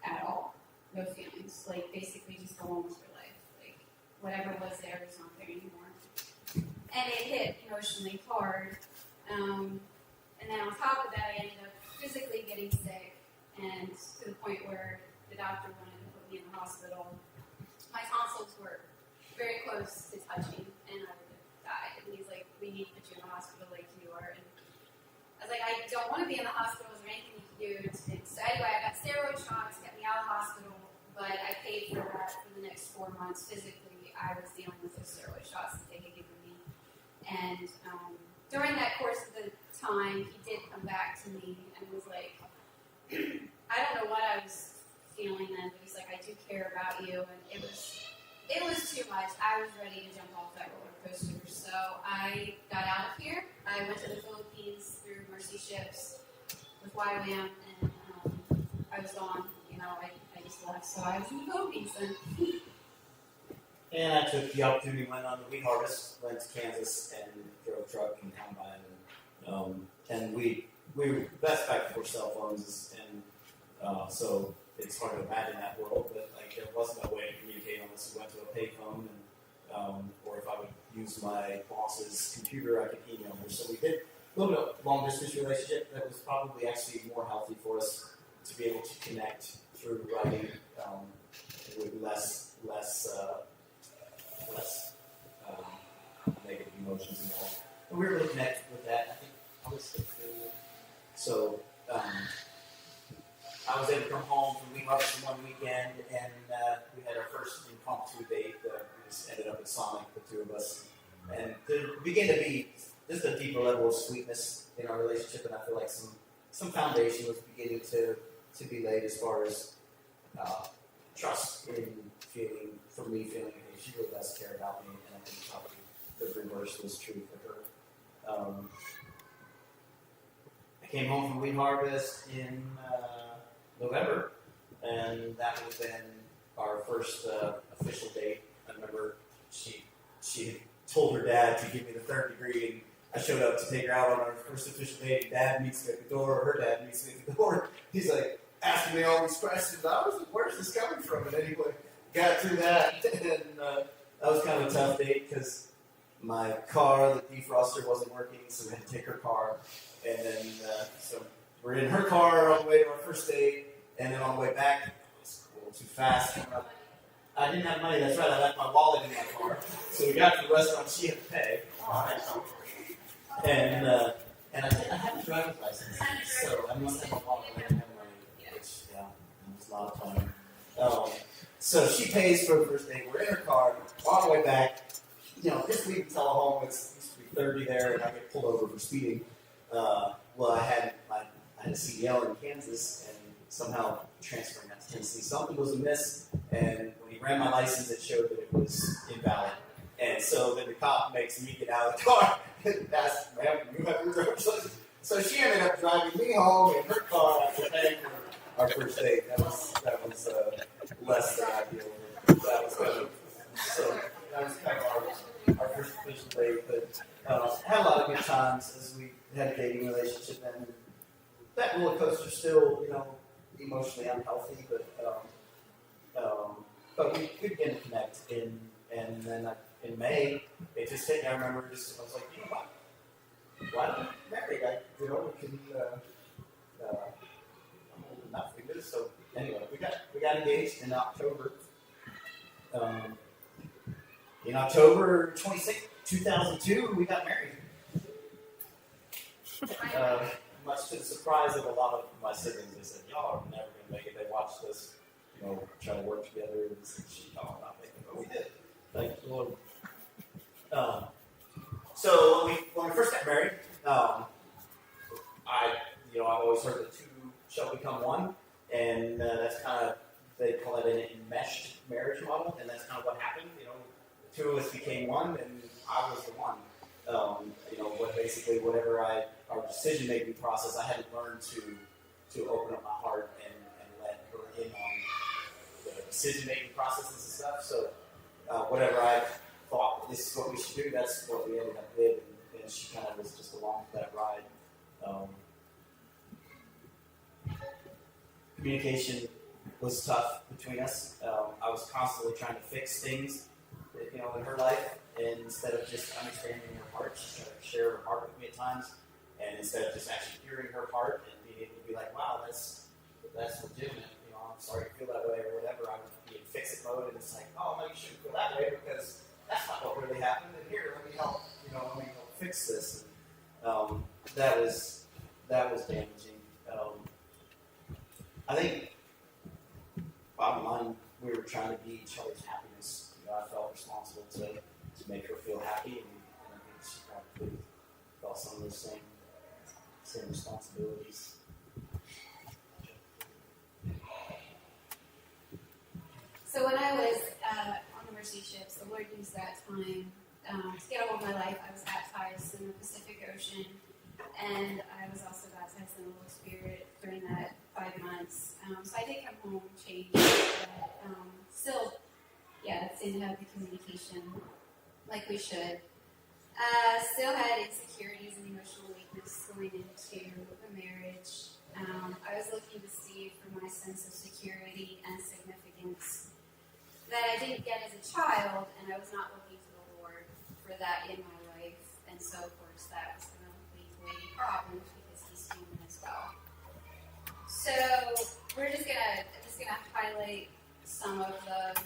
at all. No feelings. Like, basically just go on with your life. Like, whatever was there was not there anymore. And it hit emotionally hard. And then on top of that, I ended up physically getting sick, and to the point where the doctor wanted to put me in the hospital. My tonsils were very close to touching, and I would have died. And he's like, we need to put you in the hospital like you are. And I was like, I don't want to be in the hospital. Is there anything you can do? So anyway, I got steroid shots, kept me out of the hospital, but I paid for that for the next 4 months. Physically, I was dealing with those steroid shots that they had given me. And during that course of the time, he did come back to me and was like, I don't know what I was feeling then, but he's like, I do care about you. And it was too much. I was ready to jump off that roller coaster. So I got out of here. I went to the Philippines through Mercy Ships with YWAM, and I was gone. I just left. So I was in the Philippines then. And I took the opportunity, went on the wheat harvest, went to Kansas, and drove a truck and combine. And we were best back before cell phones, and so it's hard to imagine that world. But like there wasn't a way to communicate unless we went to a payphone, and or if I would use my boss's computer, I could email her. So we did a little bit of long distance relationship that was probably actually more healthy for us to be able to connect through writing with less negative emotions involved. But we were really connected with that. I think I was 16. So I was able to come home from wheat harvest one weekend, and we had our first impromptu date. We just ended up at Sonic, the two of us. And there began to be just a deeper level of sweetness in our relationship, and I feel like some foundation was beginning to be laid as far as trust in feeling, for me feeling, hey, she really does care about me, and I think probably the reverse was true for her. I came home from wheat harvest in November, and that was then our first official date. I remember she told her dad to give me the third degree, and I showed up to take her out on our first official date. And Dad meets me at the door, or her dad meets me at the door. He's like asking me all these questions. I was like, "Where's this coming from?" And anyway, got through that, and that was kind of a tough date because my car, the defroster, wasn't working, so we had to take her car. And then, so we're in her car on the way to our first date, and then on the way back, it was a little too fast. I didn't have money, that's right, I left my wallet in my car. So we got to the restaurant, she had to pay. And I had a driver's license, so I must have a wallet, I didn't have money, which, yeah, it was a lot of fun. So she pays for the first date, we're in her car, on the way back. Just leaving Telehome, it's used to be 30 there, and I get pulled over for speeding. Well, I had a CDL in Kansas, and somehow transferring that to Tennessee, something was amiss, and when he ran my license, it showed that it was invalid. And so then the cop makes me get out of the car and ask, "Ma'am, you have your driver's license?" So she ended up driving me home in her car after paying for our first date. That was less than ideal. That was kind of our first official date, but had a lot of good times as we had a dating relationship, and that roller coaster still, emotionally unhealthy, but we began to connect, and then in May, it just hit me. I remember I was like, you know what? Why don't we get married? We can, I'm old enough to do this. So anyway, we got engaged in October. In October 26th, 2002, we got married. Much to the surprise of a lot of my siblings, they said, "Y'all are never going to make it." They watched us, try to work together, and said, "Y'all are not making it," but we did. Thank the Lord. So when we first got married, I've always heard that two shall become one, and that's kind of, they call it an enmeshed marriage model, and that's kind of what happened. The two of us became one, and I was the one. Whatever our decision-making process, I had to learn to open up my heart and let her in on the decision-making processes and stuff. So whatever I thought this is what we should do, that's what we ended up with, and she kind of was just along for that ride. Communication was tough between us. I was constantly trying to fix things in her life, and instead of just understanding her heart, she tried to share her heart with me at times, and instead of just actually hearing her heart and being able to be like, wow, that's legitimate. I'm sorry you feel that way or whatever. I would be in fix-it mode, and it's like, oh no, you shouldn't feel that way because that's not what really happened. And here, let me help. Let me help fix this. And, that was damaging. I think bottom line, we were trying to be each other's happiness. I felt responsible to make her feel happy, and I think she probably felt some of those same responsibilities. So when I was on the mercy ships, the Lord used that time to get all of my life. I was baptized in the Pacific Ocean, and I was also baptized in the Holy Spirit during that 5 months. So I did come home changed, but still, didn't have the communication like we should. Still had insecurities and emotional weakness going into the marriage. I was looking to see for my sense of security and significance that I didn't get as a child, and I was not looking to the Lord for that in my life. And so, of course, that was going to lead to any problems because He's human as well. So I'm just gonna highlight some of the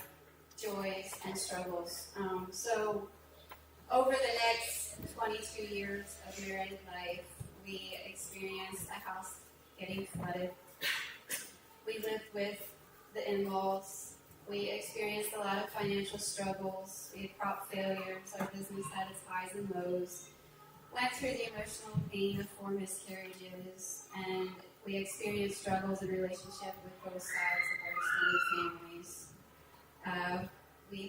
joys and struggles. So over the next 22 years of married life, we experienced a house getting flooded. We lived with the in-laws. We experienced a lot of financial struggles. We had crop failures. Our business had its highs and lows. Went through the emotional pain of 4 miscarriages, and we experienced struggles in relationship with both sides of our extended families. We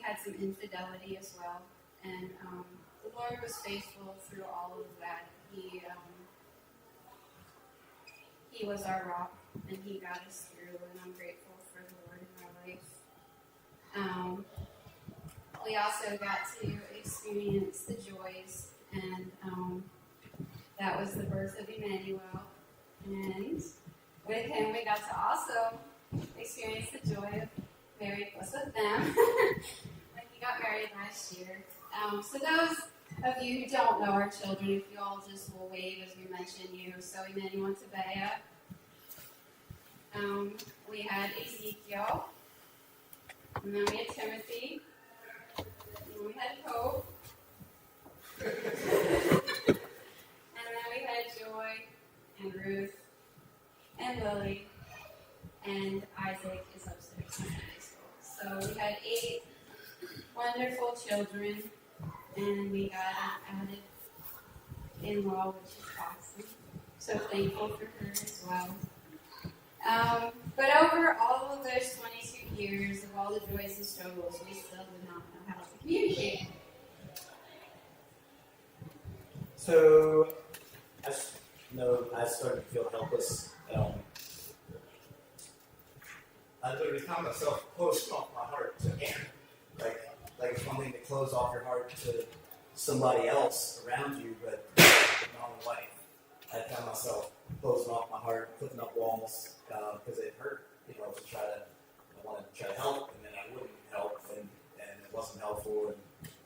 had some infidelity as well, and the Lord was faithful through all of that. He was our rock, and He got us through, and I'm grateful for the Lord in our life. We also got to experience the joys, and that was the birth of Emmanuel. And with him, we got to also experience the joy of Mary plus with them when he got married last year. So those of you who don't know our children, if you all just will wave as we mention you. So Emmanuel and Tabea. We had Ezekiel, and then we had Timothy, and we had Hope, and then we had Joy, and Ruth, and Lily, and Isaac is upstairs in Sunday school. So we had 8 wonderful children, and we got an added in-law, which is awesome. So thankful for her as well. But over all of those 22 years of all the joys and struggles, we still did not know how to communicate. So, I started to feel helpless. I literally found myself closing off my heart to Erin. Like it's one thing to close off your heart to somebody else around you, but not a wife. I found myself closing off my heart, putting up walls because it hurt. I wanted to try to help, and then I wouldn't help, and it wasn't helpful,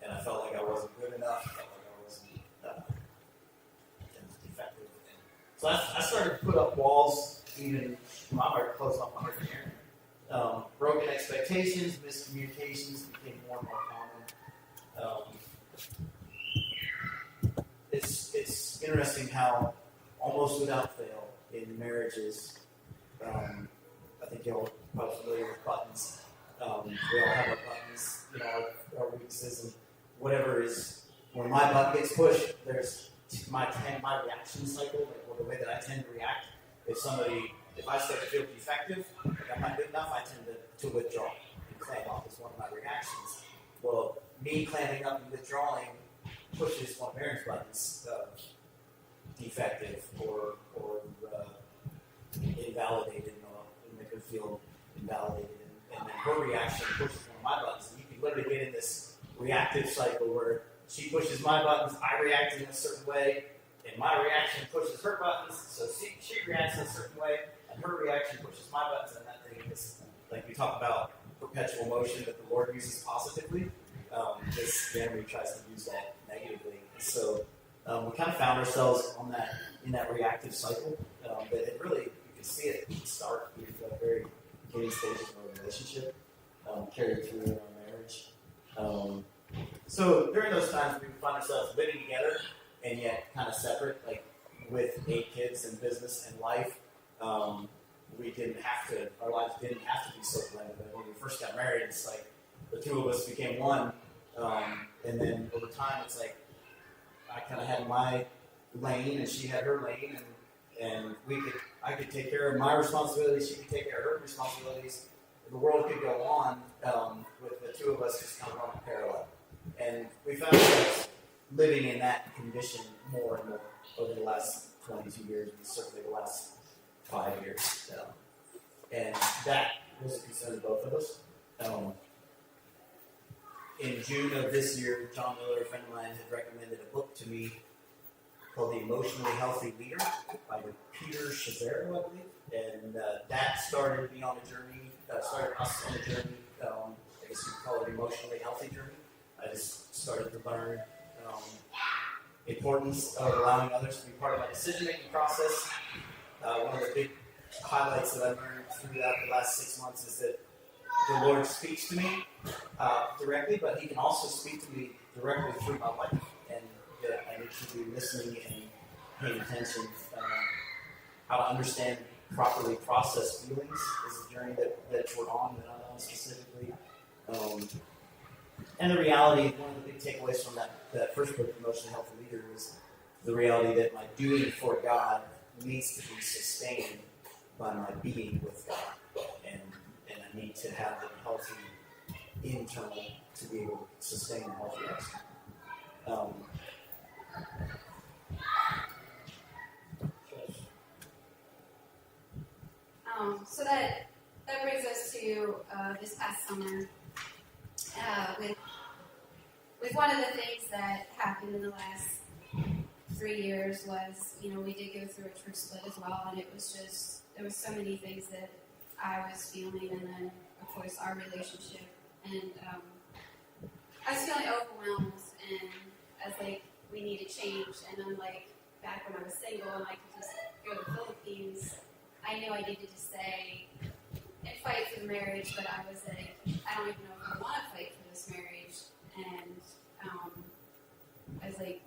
and I felt like I wasn't good enough. I felt like I wasn't effective. And so I started to put up walls, even my heart, closed off my heart to Erin. Broken expectations, miscommunications became more and more common. It's interesting how almost without fail in marriages, I think you're all probably familiar with buttons. We all have our buttons, our weaknesses, and whatever is, when my button gets pushed, there's my reaction cycle, the way that I tend to react. If I start to feel defective, like I'm not good enough, I tend to withdraw and clam up is one of my reactions. Well, me clamming up and withdrawing pushes one of Erin's buttons defective or invalidated, make her feel invalidated, and then her reaction pushes one of my buttons. And you can literally get in this reactive cycle where she pushes my buttons, I react in a certain way, and my reaction pushes her buttons, so she reacts in a certain way, and her reaction pushes my buttons, and that it's like we talk about perpetual motion that the Lord uses positively. The enemy tries to use that negatively. So we kind of found ourselves in that reactive cycle. But it really, you can see it start with the very beginning stages of our relationship, carried through in our marriage. So during those times, we would find ourselves living together and yet kind of separate, like with 8 kids and business and life. Our lives didn't have to be so blended. But when we first got married, it's like the two of us became one. And then over time, it's like I kind of had my lane and she had her lane, and I could take care of my responsibilities, she could take care of her responsibilities. The world could go on with the two of us just kind of running parallel. And we found ourselves living in that condition more and more over the last 22 years, and certainly the last 5 years. And that was a concern of both of us. In June of this year, John Miller, a friend of mine, had recommended a book to me called The Emotionally Healthy Leader by Petersheim, I believe. And that started me on a journey, started us on a journey, I guess you could call it an emotionally healthy journey. I just started to learn importance of allowing others to be part of my decision-making process. One of the big highlights that I've learned throughout the last 6 months is that the Lord speaks to me directly, but He can also speak to me directly through my life, and that I need to be listening and paying attention. How to understand properly process feelings is a journey that we're on, that I'm on specifically. And the reality, one of the big takeaways from that first book, Emotionally Healthy Leader, was the reality that my doing for God needs to be sustained by my being with God. And I need to have the healthy internal to be able to sustain a healthy external. So that brings us to this past summer with one of the things that happened in the last 3 years was, we did go through a church split as well, and it was just, there was so many things that I was feeling, and then, of course, our relationship, and I was feeling overwhelmed, and I was like, we need to change, and then, like, back when I was single and I could just go to the Philippines, I knew I needed to stay and fight for the marriage, but I was like, I don't even know if I want to fight for this marriage, and I was like,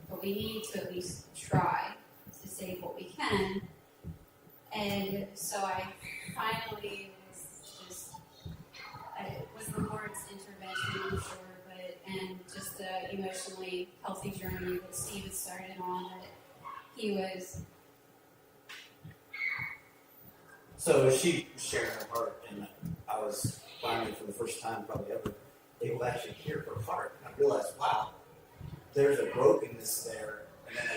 but we need to at least try to save what we can. And so I finally it was the Lord's intervention, I'm sure, and just the emotionally healthy journey that Steve had started on, that he was. So she was sharing her heart, and I was finally, for the first time probably ever, able to actually hear her heart. I realized, wow, there's a brokenness there. And then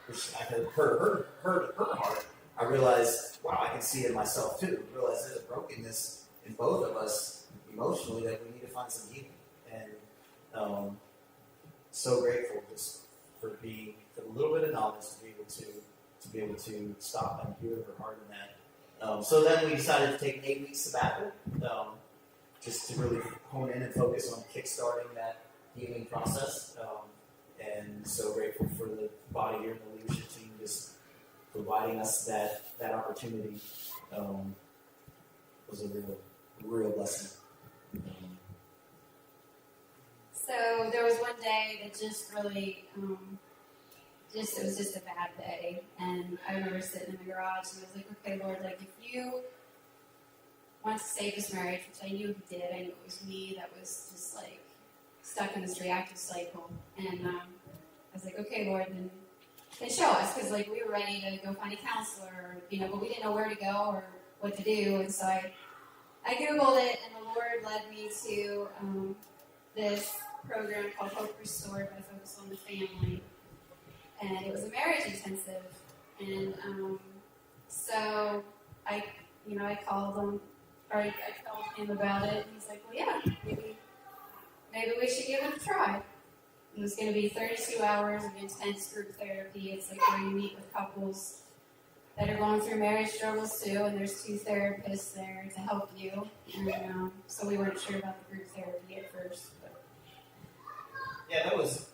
as I had heard her heart, I realized, wow, I can see it in myself too. I realized there's a brokenness in both of us emotionally that we need to find some healing. And so grateful just for the little bit of knowledge to be able to stop and hear her heart in that. So then we decided to take an 8-week sabbatical, just to really hone in and focus on kickstarting that healing process. And so grateful for the body here and the leadership team just providing us that opportunity. Was a real blessing. So there was one day that just really, it was just a bad day. And I remember sitting in the garage and I was like, okay, Lord, like if you want to save this marriage, which I knew He did, I knew it was me that was just like stuck in this reactive cycle. And I was like, okay, Lord, then show us, because like we were ready to go find a counselor, but we didn't know where to go or what to do. And so I Googled it, and the Lord led me to this program called Hope Restored by Focus on the Family. And it was a marriage intensive. And so I called him about it, and he's like, well, yeah, maybe we should give it a try. It was going to be 32 hours of intense group therapy. It's like where you meet with couples that are going through marriage struggles too, and there's 2 therapists there to help you. And so we weren't sure about the group therapy at first. But. Yeah, that was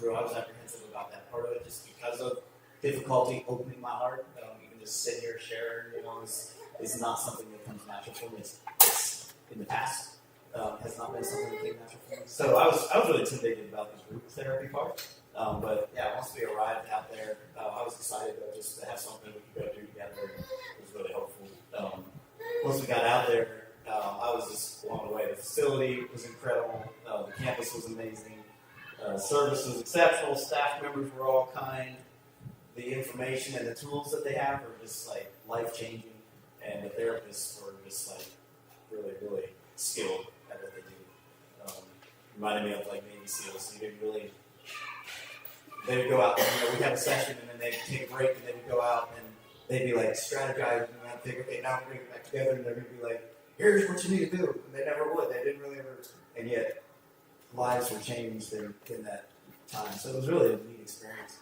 real. I was apprehensive about that part of it, just because of difficulty opening my heart. Even just sitting here sharing, is not something that comes natural for me. It's in the past has not been something that came natural for me. So I was really intimidated about the group therapy part. But yeah, once we arrived out there, I was excited just to have something we could go do together. It was really helpful. Once we got out there, I was just blown away. The facility was incredible. The campus was amazing. Service was exceptional. Staff members were all kind. The information and the tools that they have are just like life-changing. And the therapists were just like really, really skilled at what they do. Reminded me of like Navy SEALs. You didn't really. They would go out, we'd have a session, and then they'd take a break, and they would go out, and they'd be like strategizing, and I'd think, okay, now we're going to get back together, and they're going to be like, here's what you need to do. And they never would. They didn't really ever, and yet lives were changed in that time. So it was really a neat experience.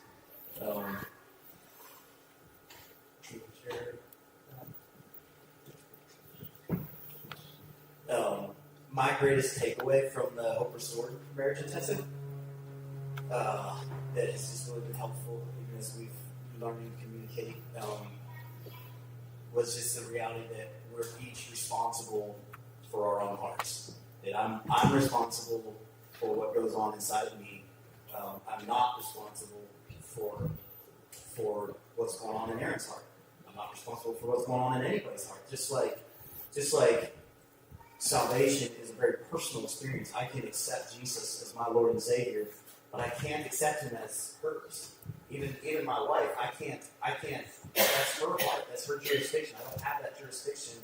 My greatest takeaway from the Hope Restored Marriage Intensive that has just really been helpful, even as we've learned to communicate, was just the reality that we're each responsible for our own hearts. That I'm responsible for what goes on inside of me. I'm not responsible for what's going on in Erin's heart. I'm not responsible for what's going on in anybody's heart. Just like salvation is a very personal experience. I can accept Jesus as my Lord and Savior, but I can't accept Him as hers. Even my wife, I can't. That's her heart. That's her jurisdiction. I don't have that jurisdiction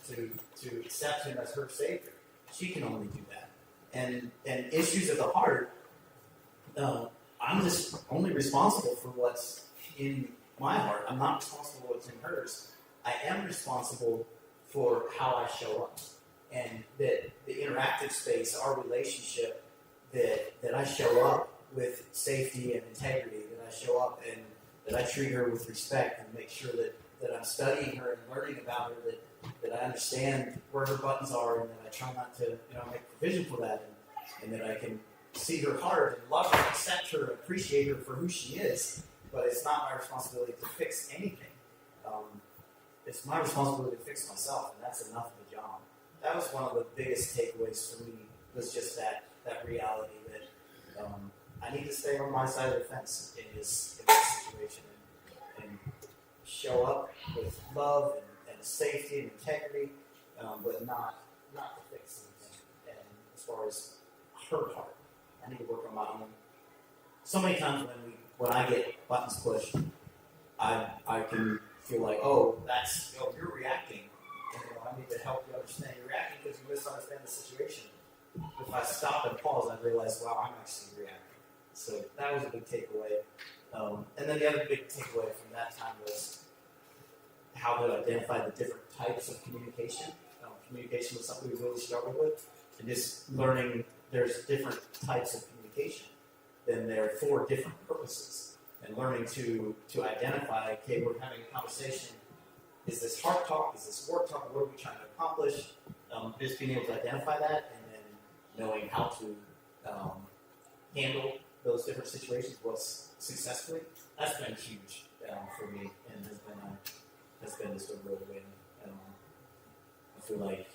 to accept Him as her Savior. She can only do that. And issues of the heart, I'm just only responsible for what's in my heart. I'm not responsible for what's in hers. I am responsible for how I show up. And that the interactive space, our relationship, that I show up with safety and integrity, that I show up and that I treat her with respect and make sure that I'm studying her and learning about her, that I understand where her buttons are, and that I try not to make provision for that, and that I can see her heart and love her, accept her, appreciate her for who she is. But it's not my responsibility to fix anything. It's my responsibility to fix myself, and that's enough of a job. That was one of the biggest takeaways for me, was just that reality that I need to stay on my side of the fence in this situation and show up with love and safety and integrity, but not to fix anything. And as far as her heart, I need to work on my own. So many times when I get buttons pushed, I can feel like, you're reacting. I need to help you understand. You're reacting because you misunderstand the situation. If I stop and pause, I realize, wow, I'm actually reacting. So that was a big takeaway. And then the other big takeaway from that time was how to identify the different types of communication. Communication was something we really struggled with. And just learning there's different types of communication. Then there are 4 different purposes. And learning to identify, okay, we're having a conversation. Is this heart talk? Is this work talk? What are we trying to accomplish? Just being able to identify that, and then knowing how to handle those different situations successfully. That's been huge for me, and has been just a real win. I feel like,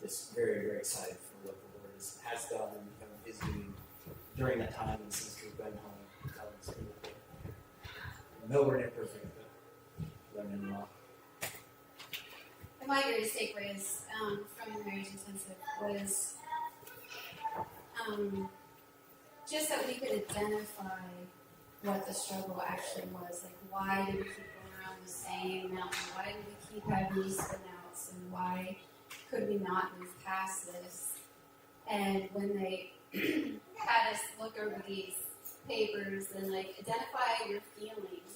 just very, very excited for what the Lord has done and is doing during that time and since we've been home. It's been nowhere near perfect, but learning a lot. And my greatest takeaways from the marriage intensive was just that we could identify what the struggle actually was. Like, why did we keep going around the same mountain? Why did we keep having these spinouts? And why could we not move past this? And when they had us look over these papers and like identify your feelings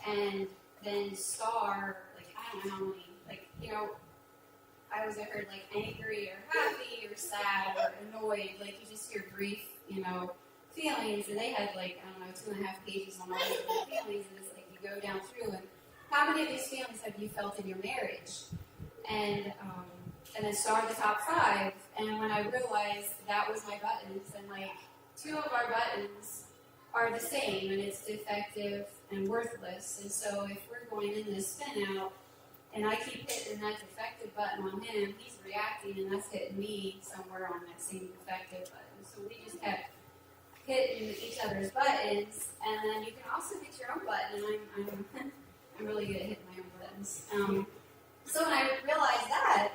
and then star, like, I don't know how many, like, I was heard like angry or happy or sad or annoyed, like you just hear brief, feelings, and they had like, I don't know, 2.5 pages on all these different feelings, and it's like, go down through, and how many of these feelings have you felt in your marriage? And then start the top 5. And when I realized that was my buttons, and like 2 of our buttons are the same, and it's defective and worthless. And so if we're going in this spin out, and I keep hitting that defective button on him, he's reacting, and that's hitting me somewhere on that same defective button. So we just kept hitting each other's buttons, and then you can also hit your own button. And I'm really good at hitting my own buttons. So when I realized that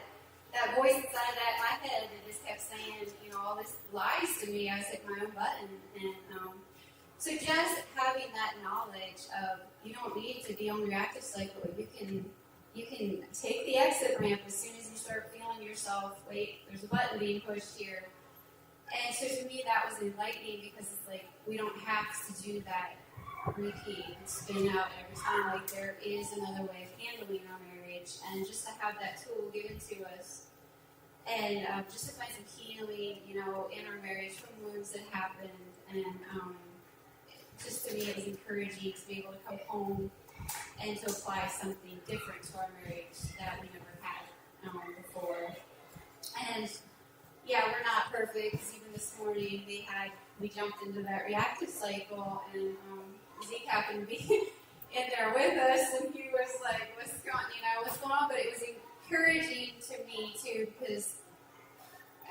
voice inside of my head that just kept saying, all this lies to me, I was hitting my own button. And so just having that knowledge of you don't need to be on the reactive cycle. You can take the exit ramp as soon as you start feeling yourself, wait, there's a button being pushed here. And so to me that was enlightening, because it's like we don't have to do that repeat and spin out every time. Like there is another way of handling our marriage, and just to have that tool given to us, and just to find some healing, in our marriage from wounds that happened, and just to me it was encouraging to be able to come home and to apply something different to our marriage that we never had before. And yeah, we're not perfect, because even this morning we jumped into that reactive cycle, and Zeke happened to be in there with us, and he was like, what's going on? But it was encouraging to me too, because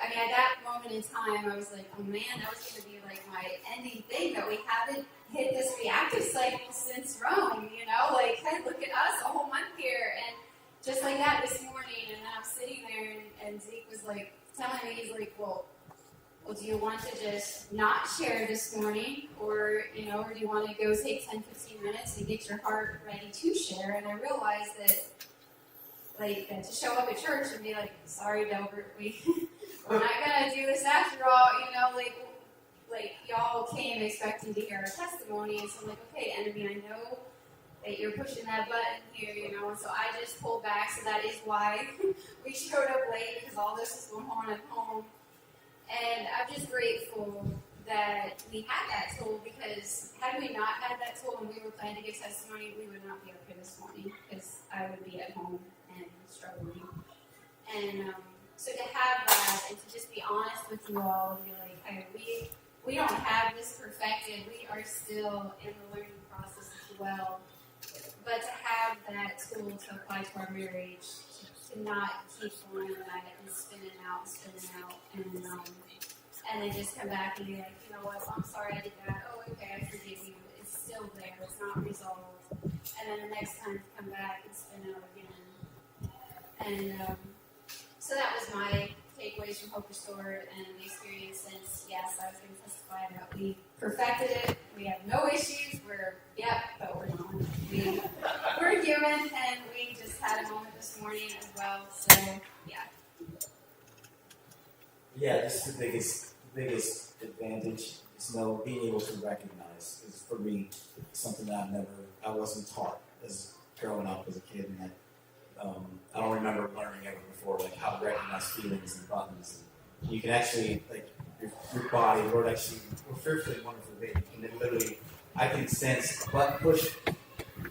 at that moment in time, I was like, oh man, that was going to be like my ending thing, that we haven't hit this reactive cycle since Rome, like, hey, look at us, a whole month here. And just like that this morning, and then I'm sitting there, and Zeke was like telling me, he's like, well, do you want to just not share this morning, or do you want to go take 10, 15 minutes and get your heart ready to share? And I realized that to show up at church and be like, sorry, Delbert, we're not going to do this after all, like y'all came expecting to hear our testimony, and so I'm like, okay, enemy, I know that you're pushing that button here, and so I just pulled back. So that is why we showed up late, because all this was going on at home. And I'm just grateful that we had that tool, because had we not had that tool and we were planning to give testimony, we would not be up here this morning, because I would be at home and struggling. And so to have that, and to just be honest with you all, and be like, hey, we don't have this perfected. We are still in the learning process as well. But to have that tool to apply to our marriage, to not keep going at it and spinning out, and then just come back and be like, you know what, I'm sorry I did that. Oh, okay, I forgive you. It's still there. It's not resolved. And then the next time to come back and spin out again. And so that was my takeaways from Hope Restored and the experience since, yes, I was going to testify that we perfected it. We have no issues. But we're not. We're human, and we just had a moment this morning as well. So, yeah. Yeah, just the biggest advantage is being able to recognize. Because for me, it's something that I wasn't taught as growing up as a kid, and that I don't remember learning ever before, like how to recognize feelings and buttons. And you can actually, like, your body, Lord actually, we're fearfully and wonderfully made. And then literally, I can sense a button push,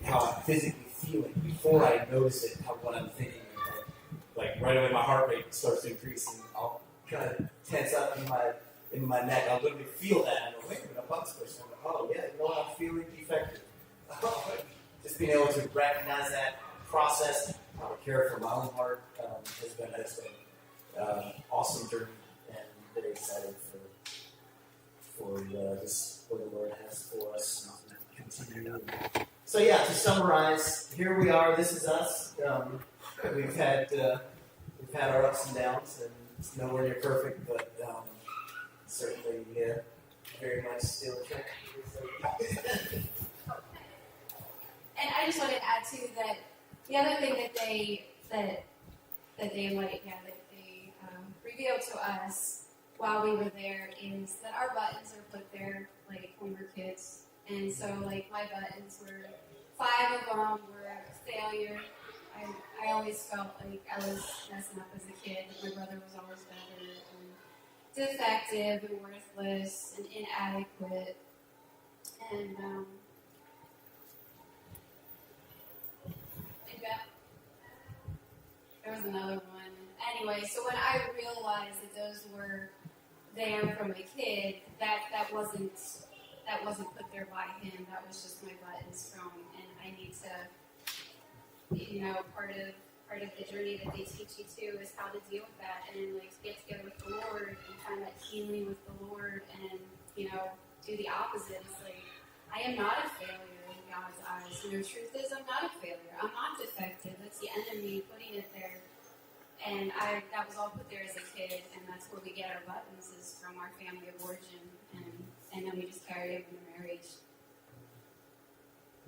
how I'm physically feeling before I notice it, what I'm thinking. Like right away, my heart rate starts to increase, and I'll kind of tense up in my neck. I'll literally feel that, and I go, wait a minute, a button's pushing. I'm like, oh yeah, I'm feeling defective. Just being able to recognize that, process, how to care for my own heart has been awesome journey, and very excited for just what the Lord has for us and continue. So yeah, to summarize, here we are. This is us. We've had our ups and downs, and it's nowhere near perfect, but certainly very much still trying. And I just wanted to add too that the other thing that they revealed to us while we were there is that our buttons are put there like when we were kids, and so like my buttons were 5 of them were failure. I always felt like I was messing up as a kid, that my brother was always better, and defective and worthless and inadequate, and another one. Anyway, so when I realized that those were there from a kid, that wasn't put there by him. That was just my buttons from, and I need to, part of the journey that they teach you too is how to deal with that, and like get together with the Lord and find that healing with the Lord, and do the opposite. It's like I am not a failure in God's eyes. Truth is I'm not a failure. I'm not defective. That's the enemy putting it there. And that was all put there as a kid, and that's where we get our buttons is from our family of origin, and then we just carry it into marriage.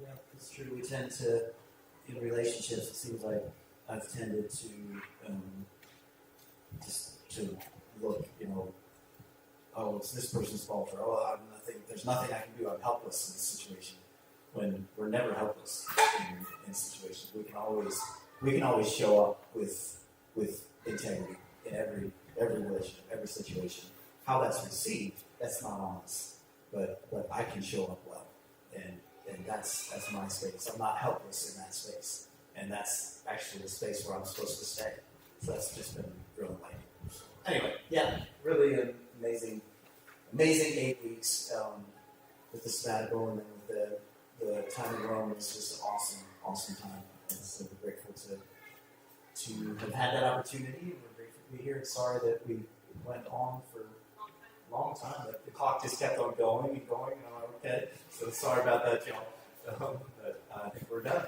Yeah, it's true. We tend to, in relationships, it seems like I've tended to just to look, oh, it's this person's fault, or there's nothing I can do. I'm helpless in this situation. When we're never helpless in situations, we can always show up with integrity in every relationship, every situation. How that's received, that's not on us. But I can show up well, and that's my space. I'm not helpless in that space, and that's actually the space where I'm supposed to stay. So that's just been real enlightening. Anyway, yeah, really an amazing 8 weeks with the sabbatical, and then with the time in Rome was just an awesome time. And so we're grateful to have had that opportunity, and we're grateful to be here. And sorry that we went on for a long time. But the clock just kept on going and going. Okay, so sorry about that, y'all. But I think we're done.